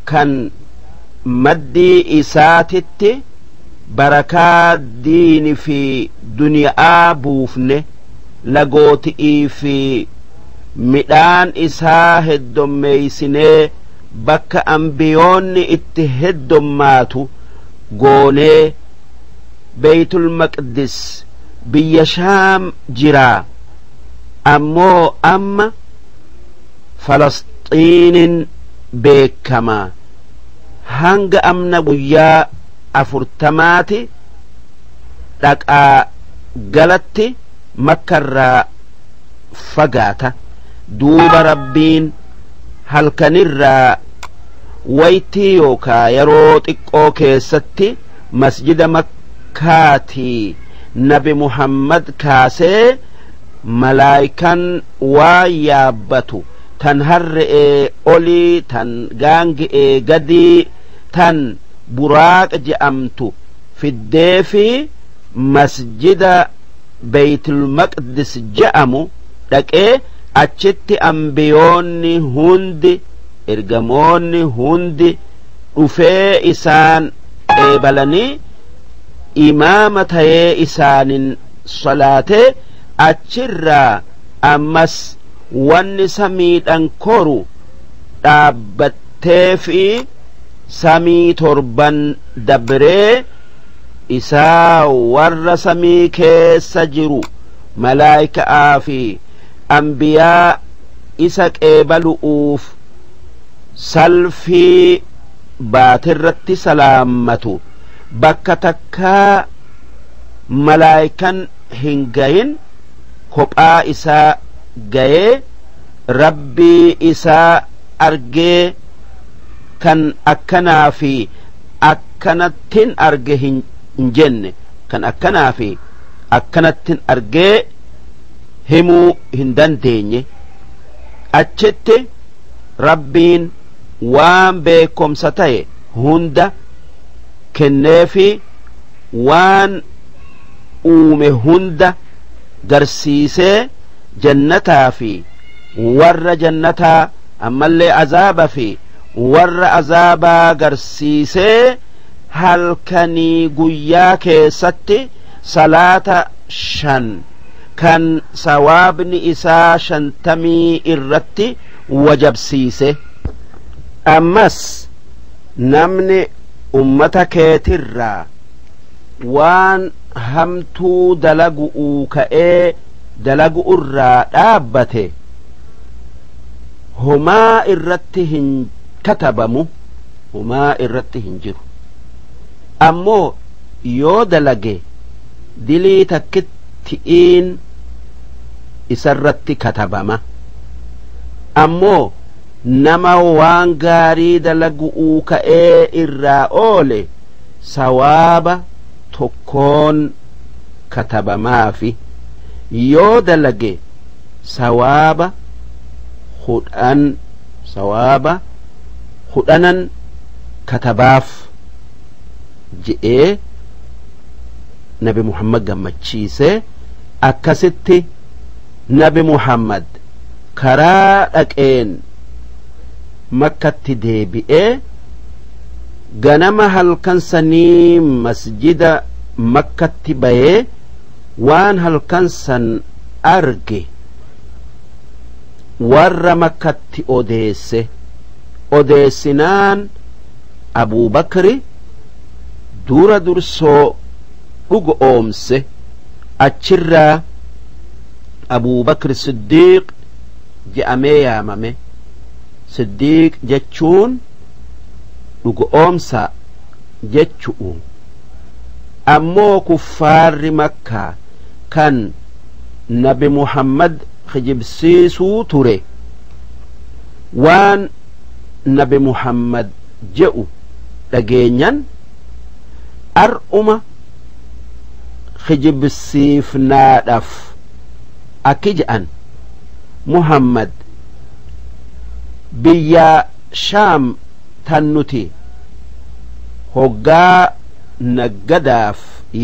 Speaker 1: كان مدي إساتي بركات دين في دنيا بوفنه لغوتي في ميدان إساه الدميسنه بك أنبيون اتهدماتو قولي بيت المقدس بيشام جرا أمو أما فلسطين بكما هنگ أمنا بيا أفرتماتي لك قلتي مكر فقاتا دوب ربين هل كنر ويتي يوكا يروت إقوكي ستي مسجد مكاتي نبي محمد كاسي ملايكا ويابتو تنهر أولي تن غانج قدي تن براق جأمتو في الديفي مسجد بيت المقدس جأمو لك أجت أنبيوني هندي إرجموني هندي وفي إسان إبلني إمامة إسان صلاة أجر أمس wanni samiidhan koru dhaabbattee fi samii torban dabree isaa warra samii keessa jiru malaayika'aa fi anbiyaa isa qeebalu'uuf salfii baatirratti salaammatu bakka takkaa malaayikan hin gayin kophaa isaa gayee rabbii isaa argee kan akkanaa fi akkanattin arge hin jenne kan akkanaa fi akkanattin argee himuu hin dandeenye achitti rabbiin waan beekomsa ta'e hunda kenneefi waan uume hunda garsiisee jannataa fi warra jannataa ammallee azaaba fi warra azaabaa garsiisee halkanii guyyaa keessatti salaata 5 kan sawaabni isaa 50 irratti wajabsiise ammas namni ummata keetirraa waan hamtuu dalagu'uu ka'ee dalagu irraa dhaabbate humaa irratti hin katabamu humaa irratti hin jiru ammoo yoo dalage dilii takkitti'iin isarratti katabama ammoo nama waan gaarii dalagu'uu ka'ee irraa oole sawaaba tokkoon katabamaafi yoo dalage sawaaba hudhanan katabaaf je'ee nabi muhammad gammachiise akkasitti nabi muhammad karaa dhaqeen makkatti deebi'ee ganama halkan sanii masjida makkatti bayee waan halkan san arge warra makkatti odeessinaan abuu bakri dura dursoo dhugo oomse achirraa abuu bakri siddiiq je'amee yaamame siddiiq jechuun dhugo oomsa jechu'u ammoo kuffaarri makkaa kan nabi muhammad kijibsiisuu ture waan nabi muhammad je'u dhageenyan ar'uma kijibsiifnaadhaaf akki je'an muhammad biyya shaam tan nuti hoggaa naggadaaf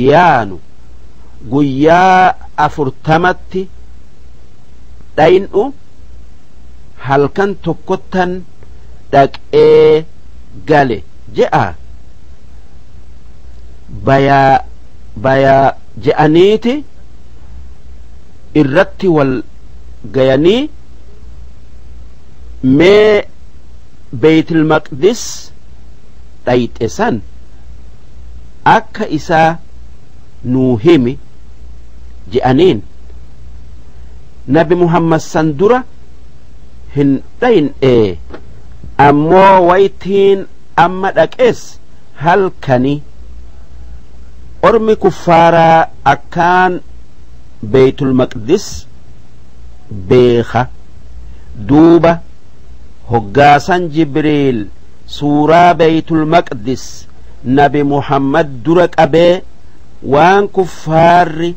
Speaker 1: yaanu guyyaa 40 dhayin'u halkan tokkottan dhaqee gale je'a bayaa je'aniiti irratti wal gayanii mee beeytil maqdis dhayxe san akka isaa nuu himi je'aniin nabi muhammad san dura hin dhayin'ee ammoo waytiin amma dhaqees halkani ormi kuffaaraa akkaan beeytul maqdis beeka duuba hoggaasan jibriil suuraa beeytul maqdis nabi muhammad dura qabee waan kuffaarri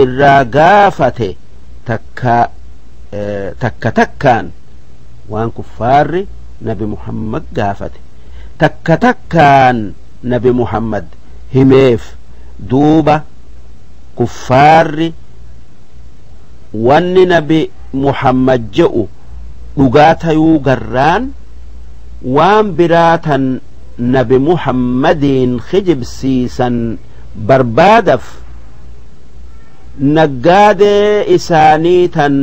Speaker 1: irraa gaafate takkaan waan kuffaarri nabi muhammad gaafate takkaan nabi muhammad himeef duuba kuffaarri wanni nabi muhammad je'u dhugaa tayuu garraan waan biraatan nabi muhammadiin kijibsiisan barbaadaf naggaadee isaanii tan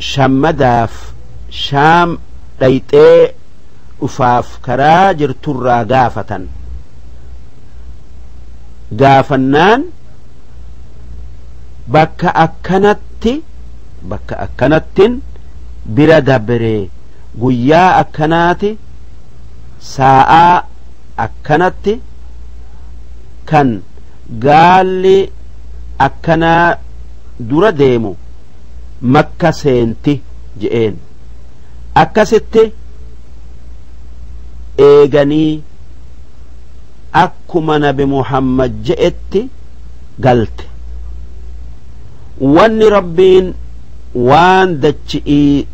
Speaker 1: shammadaaf shaam dhayxee ufaaf karaa jirturraa gaafatan gaafannaan bakka akkanattin bira dabree guyyaa akkanaati saa'aa akkanatti kan gaalli akkanaa dura deemu makka seenti je'een akkasitti eeganii akkuma nabi Muhammad je'etti galte wanni rabbiin waan dachi'ii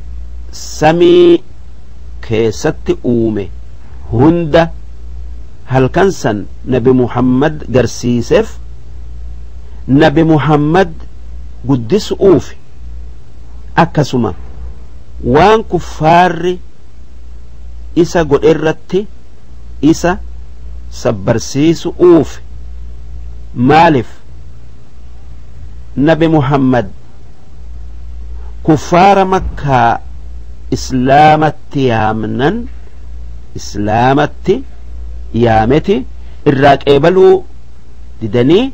Speaker 1: samii keessatti uume hunda halkan san nabi Muhammad garsiiseef nabi Muhammad guddisuuf akkasuma waan kuffaarri isa godherratti isa sabbarsiisuuf maalif nabi Muhammad kuffaara makkaa islaamatti yaameti irraa qeebaluu didanii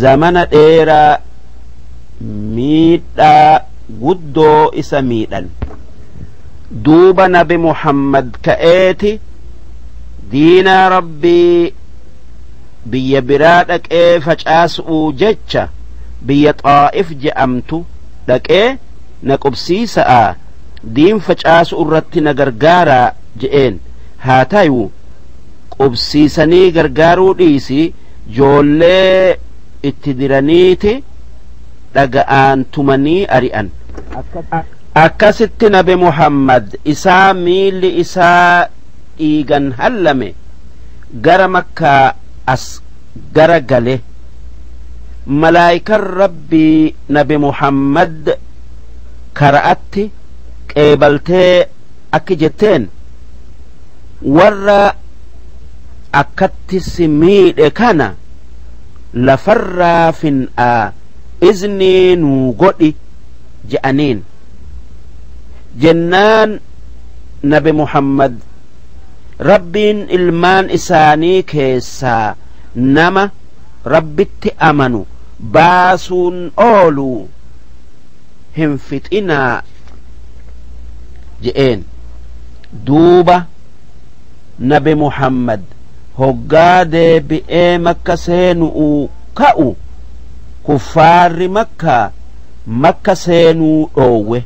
Speaker 1: zamana dheeraa miidhaa guddoo isa miidhan duuba nabi Muhammad ka'eeti diinaa rabbii biyya biraa dhaqee facaasuu jecha biyya Xaa'if je'amtu dhaqee na qubsiisa'a diin facaasu irratti na gargaaraa je'een haa ta'u qubsiisanii gargaaruu dhiisi joollee itti diraniiti dhaga'aan tumanii ari'an akkasitti nabi Muhammad isaa miilli isaa dhiigan hallame gara makkaa as gara gale malaayikan rabbii nabi Muhammad kara'atti qeebaltee akki jetteen warra akkatti si miidhe kana lafarraa fin'aa iznii nuu godhi je'aniin jennaan nabi Muhammad rabbiin ilmaan isaanii keessaa nama rabbitti amanu baasuun ooluu hin fixinaa je'een duuba nabi Muhammad hoggaa deebi'ee makka seenuu ka'u kuffaarri makka seenuu dhoowwe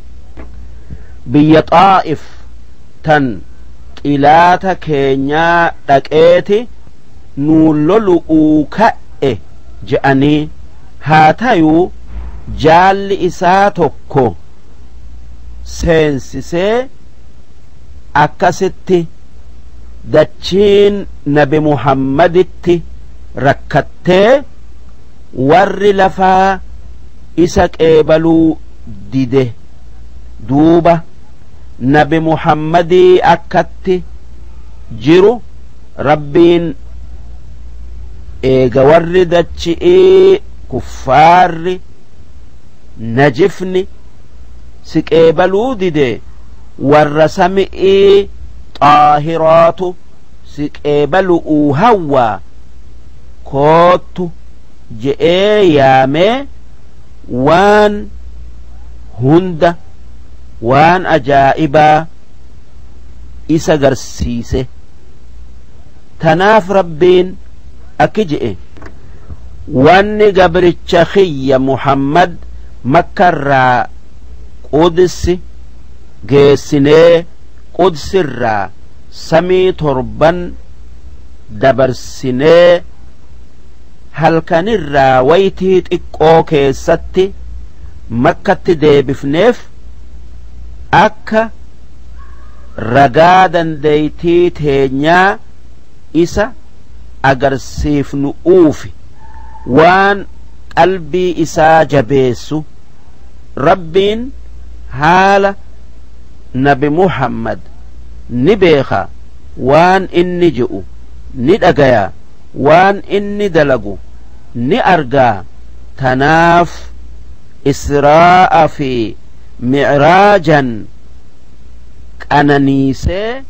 Speaker 1: biyya Xaa'if tan xilaata keenyaa dhaqeeti nuun lolu'uu ka'e je'anii haa ta'uu jaalli isaa tokko seensisee akkasitti dachiin nabi Muhammaditti rakkattee warri lafaa isa qeebaluu dide duuba nabi Muhammadii akkatti jiru rabbiin eega warri dachi'ii kuffaarri najifni si qeebaluu dide warra sami'ii xaahiraatu si qeebalu'uu hawwaa koottu je'ee yaamee waan hunda waan ajaa'ibaa isa garsiise tanaaf rabbiin akki je'e wanni gabricha khiyya Muhammad makkarraa qudsi geessinee qudsirraa samii torban dabarsinee halkanirraa waytii xiqqoo keessatti makkatti deebifneef akka ragaa dandeeytii teenyaa isa agarsiifnu'uufi waan qalbii isaa jabeessu rabbiin haala nabi Muhammad ni beeka waan inni je'u ni dhagaya waan inni dalagu ni argaa tanaaf Israa'a fi معراجا أنانيسي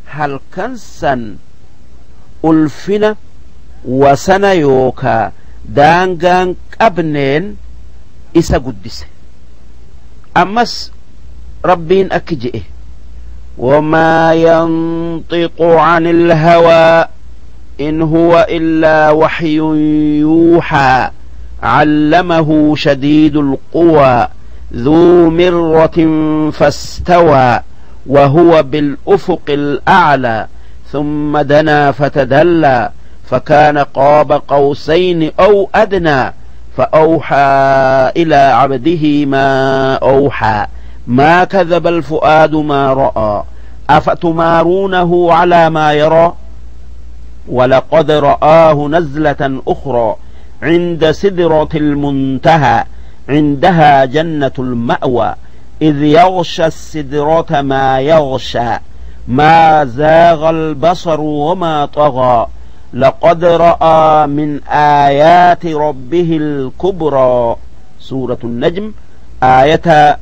Speaker 1: هل كنسا ألفنا وسنا يوكا دانغان قبنين إسا قدس أمس ربين أكجئه وما ينطق عن الهوى إن هو إلا وحي يوحى علمه شديد القوى ذو مرة فاستوى وهو بالأفق الأعلى ثم دنا فتدلى فكان قاب قوسين أو أدنى فأوحى إلى عبده ما أوحى ما كذب الفؤاد ما رأى أفتمارونه على ما يرى ولقد رآه نزلة أخرى عند سدرة المنتهى عندها جنة المأوى إذ يغشى السدرة ما يغشى ما زاغ البصر وما طغى لقد رأى من آيات ربه الكبرى سورة النجم آية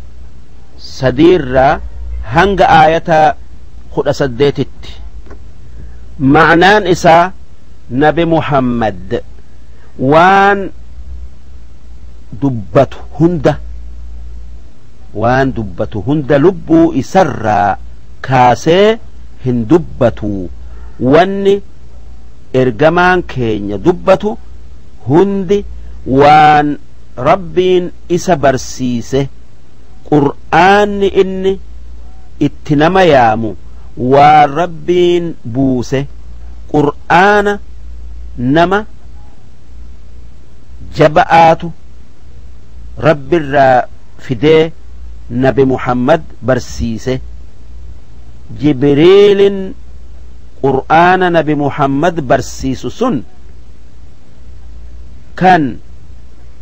Speaker 1: سديرة هنگ آية خد سديتت معنى إسا نبي محمد وان دبته هند لبو إسرى كاسي هن دبته واني إرجمان كينيا دبته هندي وان ربين إسا برسيسه قرآن إني اتنما يامو وربين بوسه قرآن نما جبآته رب الرا فديه نبي محمد برسيسه جبريل قرآن نبي محمد برسيس سن كان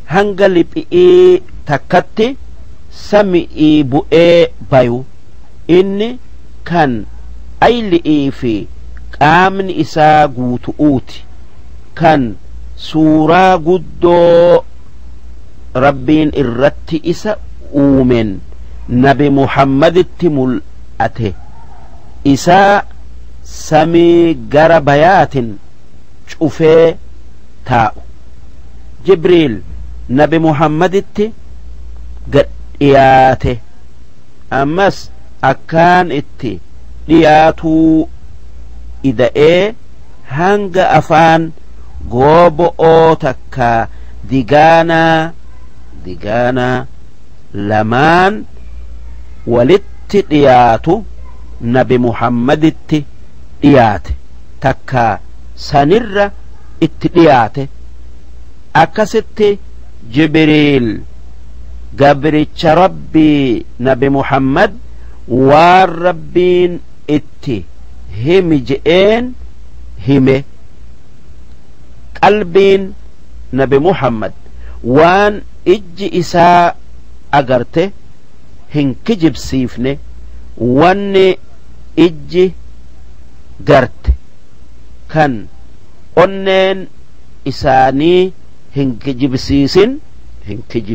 Speaker 1: هنقلب إيه تكتي سمئي بؤي بايو إني كان أيلئي في قامن إسا قوتؤوتي كان سورة قدو ربين الرت إسا أومن نبي محمد التمل أته إسا سمي قربيات شوفي تاو جبريل نبي محمد التي قد إياته أمس أكان التي إياتو إذا إيه هنگ أفان غوبو أو تكا ديغانا لمان ولتدياتو نبي محمد التديات تكا سنر التديات أكست جبريل قبرتش ربي نبي محمد والربين هم جئين هم قلبين نبي محمد وان اج إساء أغرته هنكجب سيفني وان اج غرت كان أنين إساني هنكجب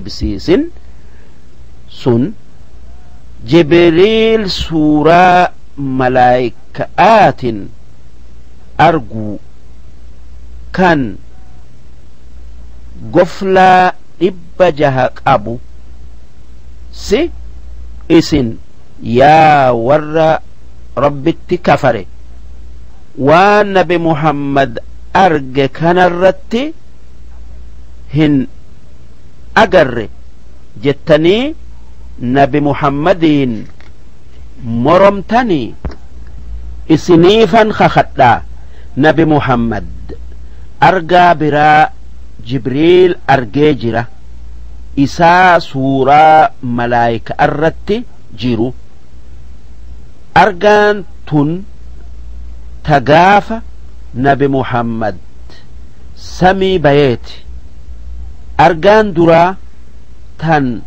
Speaker 1: سيسن سن جبريل سورة ملائكات أرجو كان قفلا إبجهك أبو سي إسن يا ور ربتي كفره والنبي محمد أرج كان الرتي هن أجر جتني نبي محمدين مرمتني إسنيفا خخدا نبي محمد أرجى برا جبريل أرجى جرا إسا سورة ملائكة أرتي جيرو أرجان تن تقاف نبي محمد سمي بيت أرجان درا تن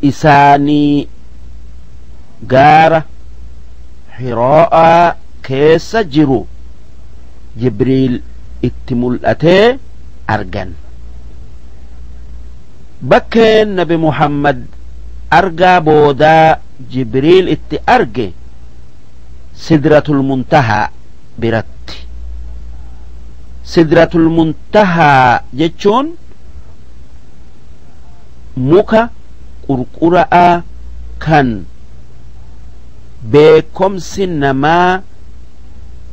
Speaker 1: إساني غارة حراء كيس جرو جبريل اتملأته أرجان بكين نبي محمد أرجى بودا جبريل اتي أرجي سدرة المنتهى برت سدرة المنتهى جتشون muka qurqura'a kan beekomsi namaa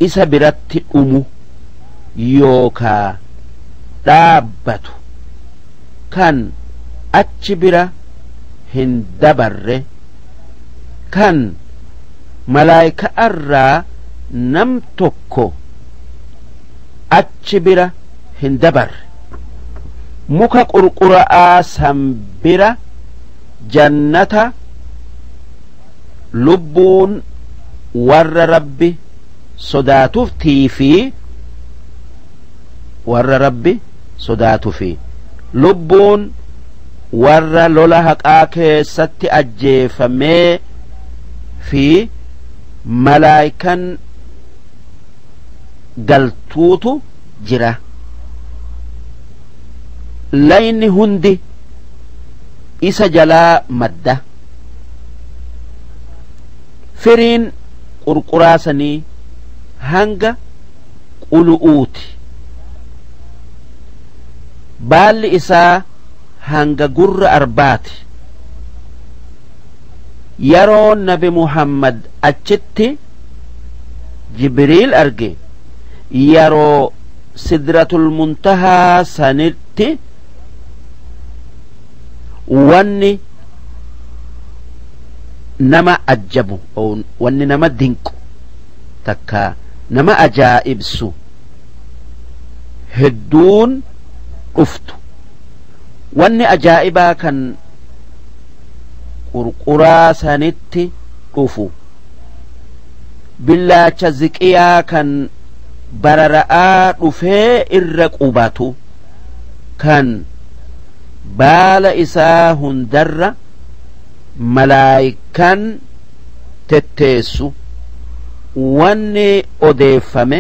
Speaker 1: isa biratti dhumu yookaa dhaabbatu kan achi bira hin dabarre kan malaayika'arraa nam tokko achi bira hin dabarre muka qurqura'aa san bira jannata lubbuun warra rabbi sodaatuftii fi warra rabbi sodaatufi lubbuun warra lola haqaa keessatti ajjeefamee fi malaayikan galtuutu jira layni hundi isa jalaa madda firiin qurquraasanii hanga qulu'uuti baalli isaa hanga gurra arbaati yeroo nabi muhammad achitti jibriil arge yeroo sidratul muntahaa sanitti wanni nama ajabu wanni nama dinqu takka nama ajaa'ibsu hedduun dhuftu wanni ajaa'ibaa kan qurquraa sanitti dhufu billaacha ziqiyaa kan barara'aa dhufee irra qubatu kan baala isaa hundarra malaayikan tetteessu wanni odeeffame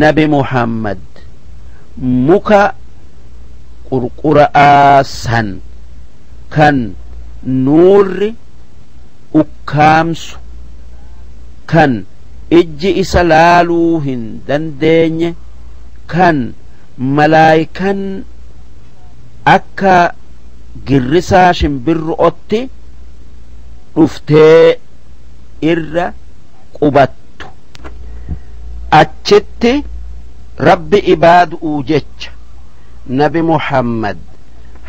Speaker 1: nabi muhammad muka qurqura'aa san kan nuurri ukkaamsu kan ijji isa laaluu hin dandeenye kan malaayikan akka girrisaa shimbirro'otti dhuftee irra qubattu achitti rabbi ibaadu'uu jecha nabi muhammad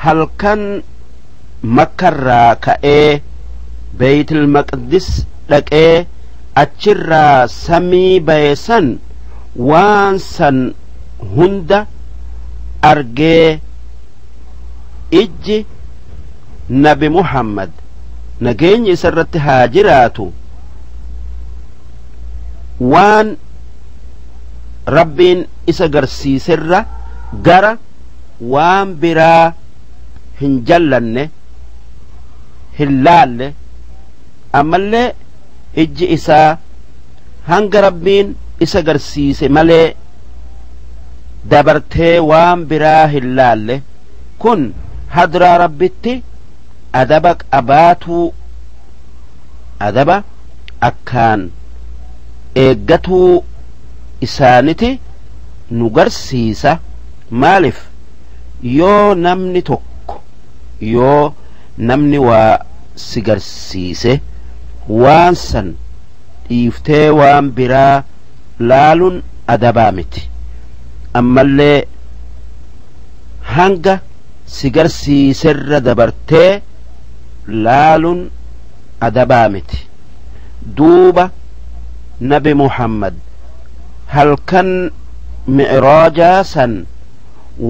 Speaker 1: halkan makkarraa ka'ee beeytil maqdis dhaqee achirraa samii bayesan waan san hunda argee ijji nabi muhammad nageenyi isa irratti haa jiraatu waan rabbiin isa garsiiserra gara waan biraa hin jallanne hin laalle ammallee ijji isaa hanga rabbiin isa garsiise malee dabartee waan biraa hin laalle kun hadraa rabbitti adaba qabaatuu adaba akkaan eeggatuu isaaniti nu garsiisa maalif yoo namni tokko yoo namni waa si garsiise waan san dhiiftee waan biraa laaluun adabaa miti ammallee hanga si garsiiserra dabartee laaluun adabaa miti duuba nabi muhammad halkan mi'raajaa san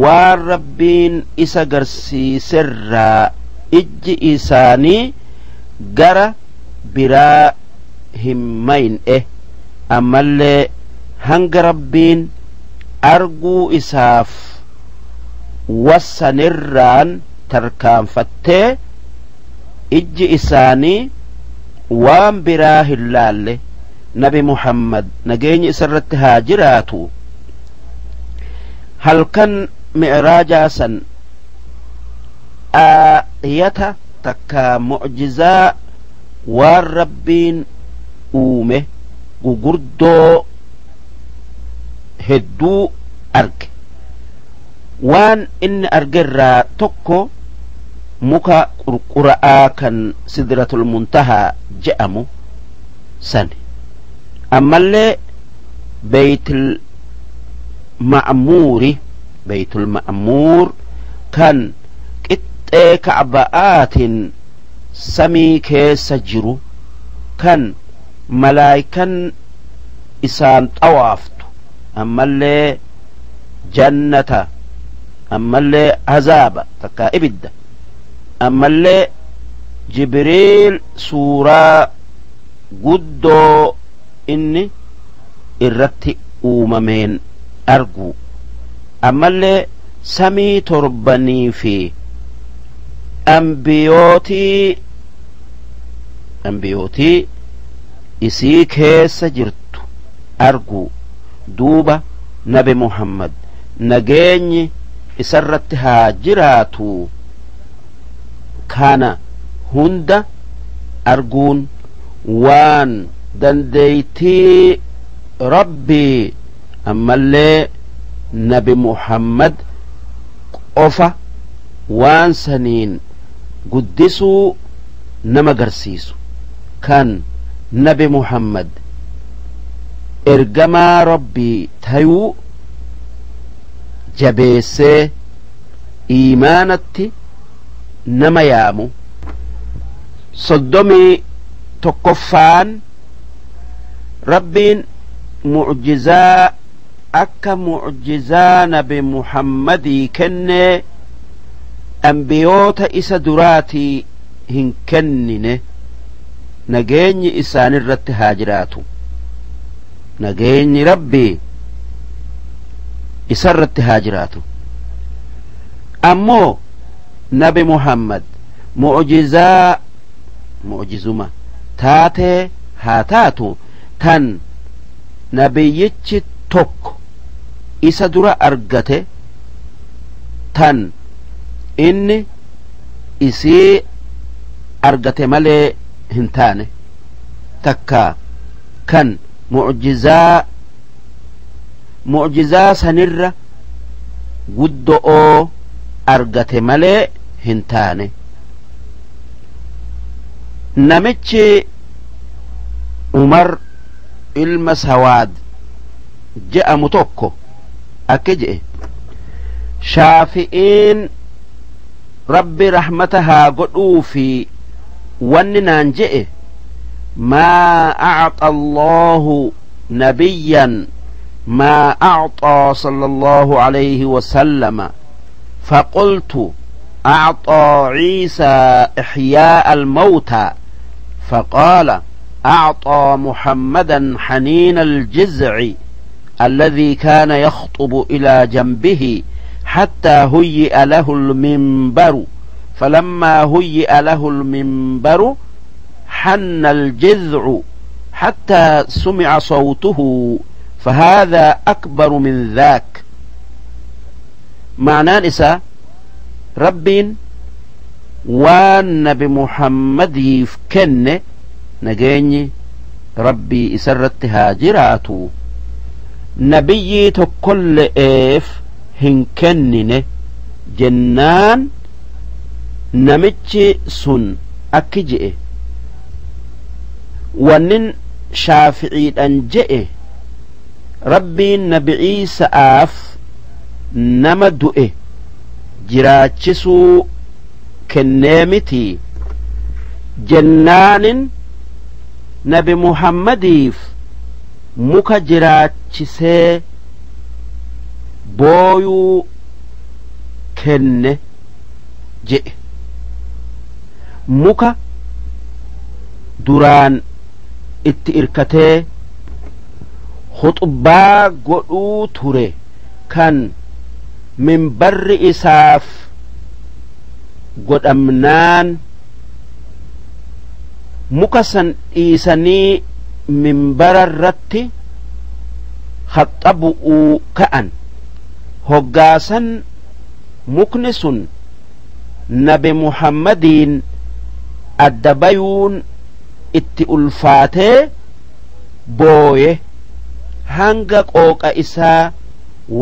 Speaker 1: waan rabbiin isa garsiiserraa ijji isaanii gara biraa hin mayne ammallee hanga rabbiin arguu isaaf wassanirraan tarkaanfattee ijji isaanii waan biraa hin laalle nabi muhammad nageenyi isa irratti haa jiraatu halkan mi'raajaa san aayata takka mu'jizaa waan rabbiin uume gugurdoo hedduu arge waan inni argerraa tokko muka qurqura'aa kan sidratul muntahaa je'amu sani ammallee beytul ma'muur kan qixxee ka'ba'aatin samii keessa jiru kan malaayikan isaan xawaaftu ammallee jannata ammallee azaaba takka ibidda ammallee jibriil suuraa guddoo inni irratti uumameen argu ammallee samii torbanii fi ambiyootii isii keessa jirtu argu duuba nabi muhammad nageenyi isarratti haa jiraatu kana hunda arguun waan dandeeytii rabbii ammallee nabi muhammad qofa waan saniin guddisuu nama garsiisu kan nabi muhammad ergamaa rabbii tayuu jabeessee iimaanatti nama yaamu soddomii tokkoffaan rabbiin mu'jizaa akka mu'jizaa nabi muhammadii kennee ambiyoota isa duraatii hin kennine nageenyi isaanirratti haa jiraatu nageenyi rabbii isarratti haa jiraatu ammoo nabi muhammad mu'jizuma taatee haa taatu tan nabiyyichi tokko isa dura argate tan inni isii argate malee hin taane takka kan mu'jizaa sanirra guddo'oo argate malee hin taane namichi umar ilma sawaad je'amu tokko akka je'e shaafi'iin rabbi rahmata haa godhuu fi wanni naan je'e maa a'ta allahu nabiyyan ما أعطى صلى الله عليه وسلم فقلت أعطى عيسى إحياء الموتى فقال أعطى محمدا حنين الجزع الذي كان يخطب إلى جنبه حتى هيئ له المنبر فلما هيئ له المنبر حن الجذع حتى سمع صوته فهذا أكبر من ذاك معنى نساء ربين والنبي محمد يفكن نجيني ربي إسرت هاجراتو نبي تكل إف هنكنن جنان نمتش سن أكجئ ونن شافعي أنجئ rabbiin nabi ciisa'aaf nama du'e jiraachisuu kennee miti jennaanin nabi muhammadiif muka jiraachisee booyuu kenne je'e muka duraan itti irkatee khuxbaa godhuu ture kan minbarri isaaf godhamnaan muka san dhiisanii minbara irratti khaxabu'uu ka'an hoggaasan mukni sun nabi muhammadiin addabayuun itti ulfaatee booye hanga qooqa isaa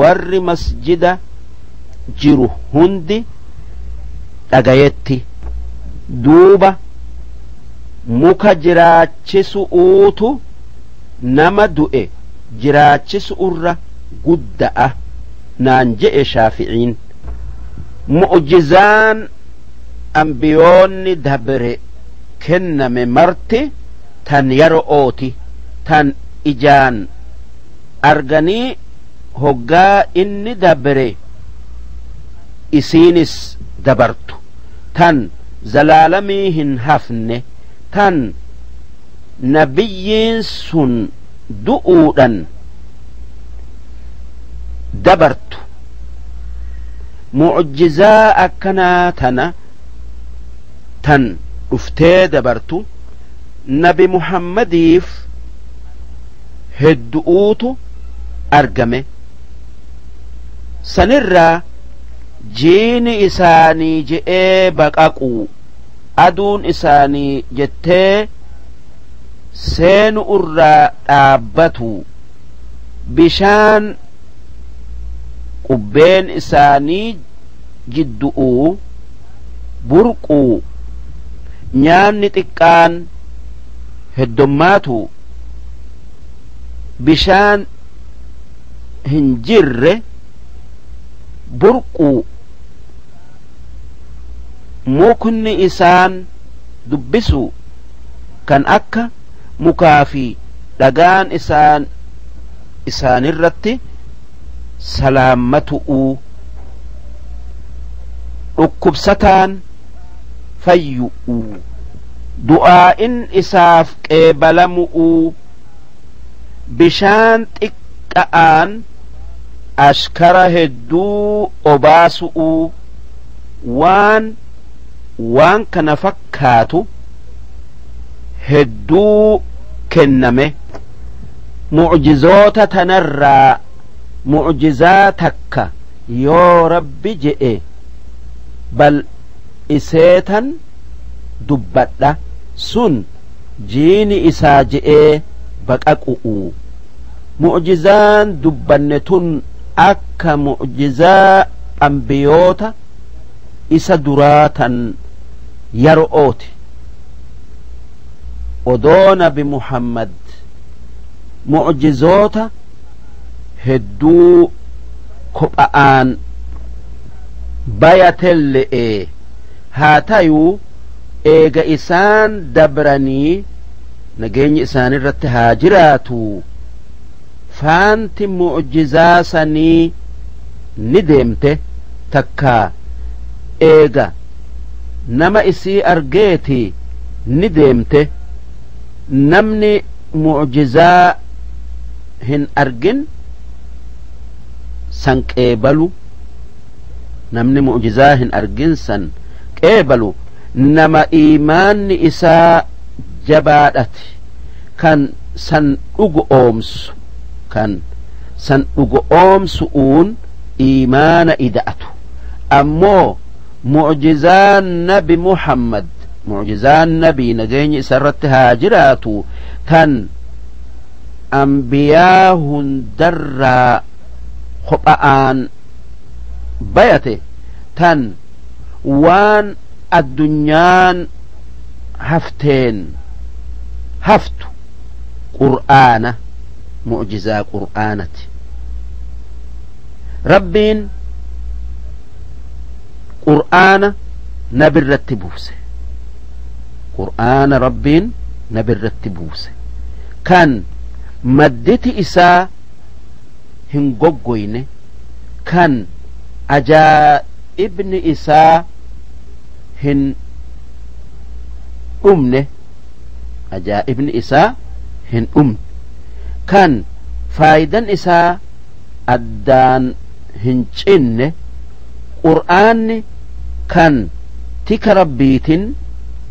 Speaker 1: warri masjida jiru hundi dhagayetti duuba muka jiraachisuutu nama du'e jiraachisuurra gudda'a naan je'e Shaafi'iin. Mu'jizaan ambiyoonni dabre kenname marti tan yeroo'ooti tan ijaan arganii hoggaa inni dabre isiinis dabartu tan zalaalamii hin hafne tan nabiyyiin sun du'uudhan dabartu mu'jizaa akkanaa tana tan dhuftee dabartu nabi Muhammadiif hedduutu argame sanirraa jiini isaanii je'ee baqaquu aduun isaanii jettee seenu irraa dhaabbatu bishaan qubbeen isaanii jiddu'uu burquu nyaanni xiqqaan heddommaatu bishaan hin jirre burquu mukni isaan dubbisu kan akka mukaa fi dhagaan isaanirratti salaammatu'uu dhukkubsataan fayyu'uu du'aa'in isaaf qeebalamu'uu bishaan xiqqa'aan ashkara hedduu obaasu'uu waan kana fakkaatu hedduu kenname mu'jizoota tanarraa mu'jizaa takka yoo rabbi je'e bal iseetan dubbadha sun jiini isaa je'ee baqaqu'u mu'jizaan dubbanne tun akka mu'jizaa ambiyoota isa duraatan yeroo'ooti odoo nabi Muhammad mu'jizoota hedduu kopha'aan bayatelle'e haa tayuu eega isaan dabranii nageenyi isaanirratti haa jiraatu faanti mu'jizaa sanii ni deemte takkaa eega nama isii argeeti ni deemte namni mu'jizaa hin argin san qeebalu namni mu'jizaa hin argin san qeebalu nama iimaanni isaa jabaadhati kan san dhugu oomsu'uun iimaana ida'atu ammoo mu'jizaan nabi Muhammad mu'jizaan nabii nageenyi isarratti haa jiraatu tan ambiyaa hundarraa kopha'aan bayate tan waan addunyaan haftu qur'aana mu'jizaa qur'aanati rabbiin qur'aana nabirratti buuse qur'aana rabbiin nabirratti buuse kan madditi isaa hin goggoyne kan ajaa'ibni isaa hin dhumne kan faayidan isaa addaan hin cinne qur'aanni kan tika rabbiitin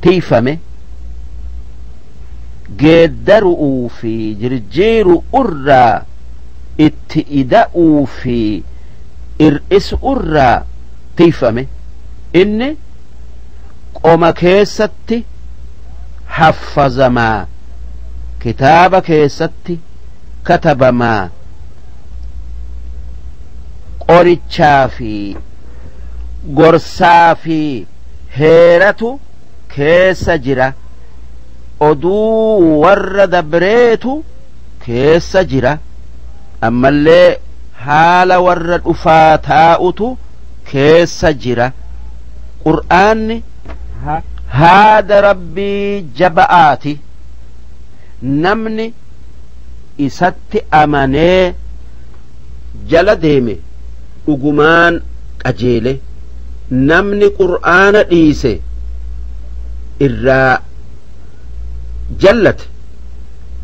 Speaker 1: tiifame geeddaru'uu fi jirjiiru'urraa itti ida'uu fi ir'isu'urraa tiifame inni qoma keessatti حفظما كتابك يستي كتبما قريتشا في غرسا في هيرتو كيس جرا أدو ورد بريتو كيس جرا أما اللي حال ورد أفاتاؤتو كيس جرا قرآن هذا ربي جبآتي نمني إسات أماني جل ديمي أقمان أجيلي نمني قرآن إيسي إرى جلت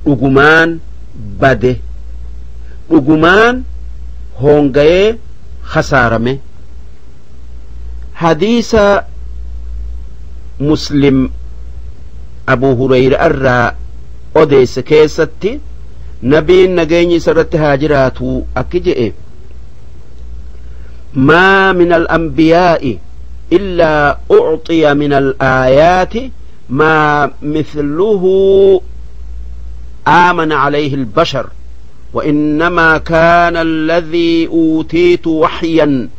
Speaker 1: أقمان بده أقمان هونغي خسارمي حديث مسلم أبو هريرة الرا أوديس كيستي نبي نجيني سرت هاجراتو أكجئ ما من الأنبياء إلا أعطي من الآيات ما مثله آمن عليه البشر وإنما كان الذي أوتيت وحيا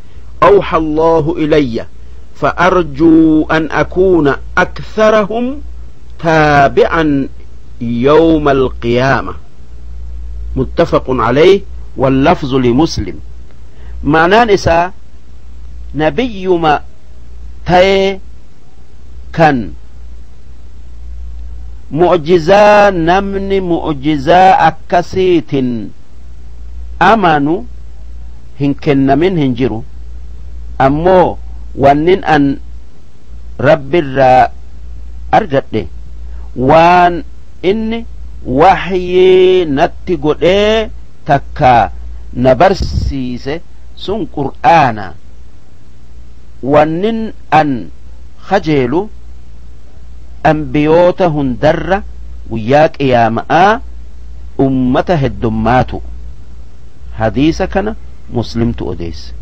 Speaker 1: أوحى الله إلي فأرجو أن أكون أكثرهم تابعا يوم القيامة متفق عليه واللفظ لمسلم معنى نساء نبي ما تاي كان معجزة نمن معجزة أكسيت أمانو هنكن من هنجرو أمو ونن أن رب الرا أرجد وان إني وحي نتقل تكا نبرسيس سن قرآنا ونن أن خجلوا أنبيوتهن در وياك إياماء أمته الدمات حديث كان مسلم تؤديس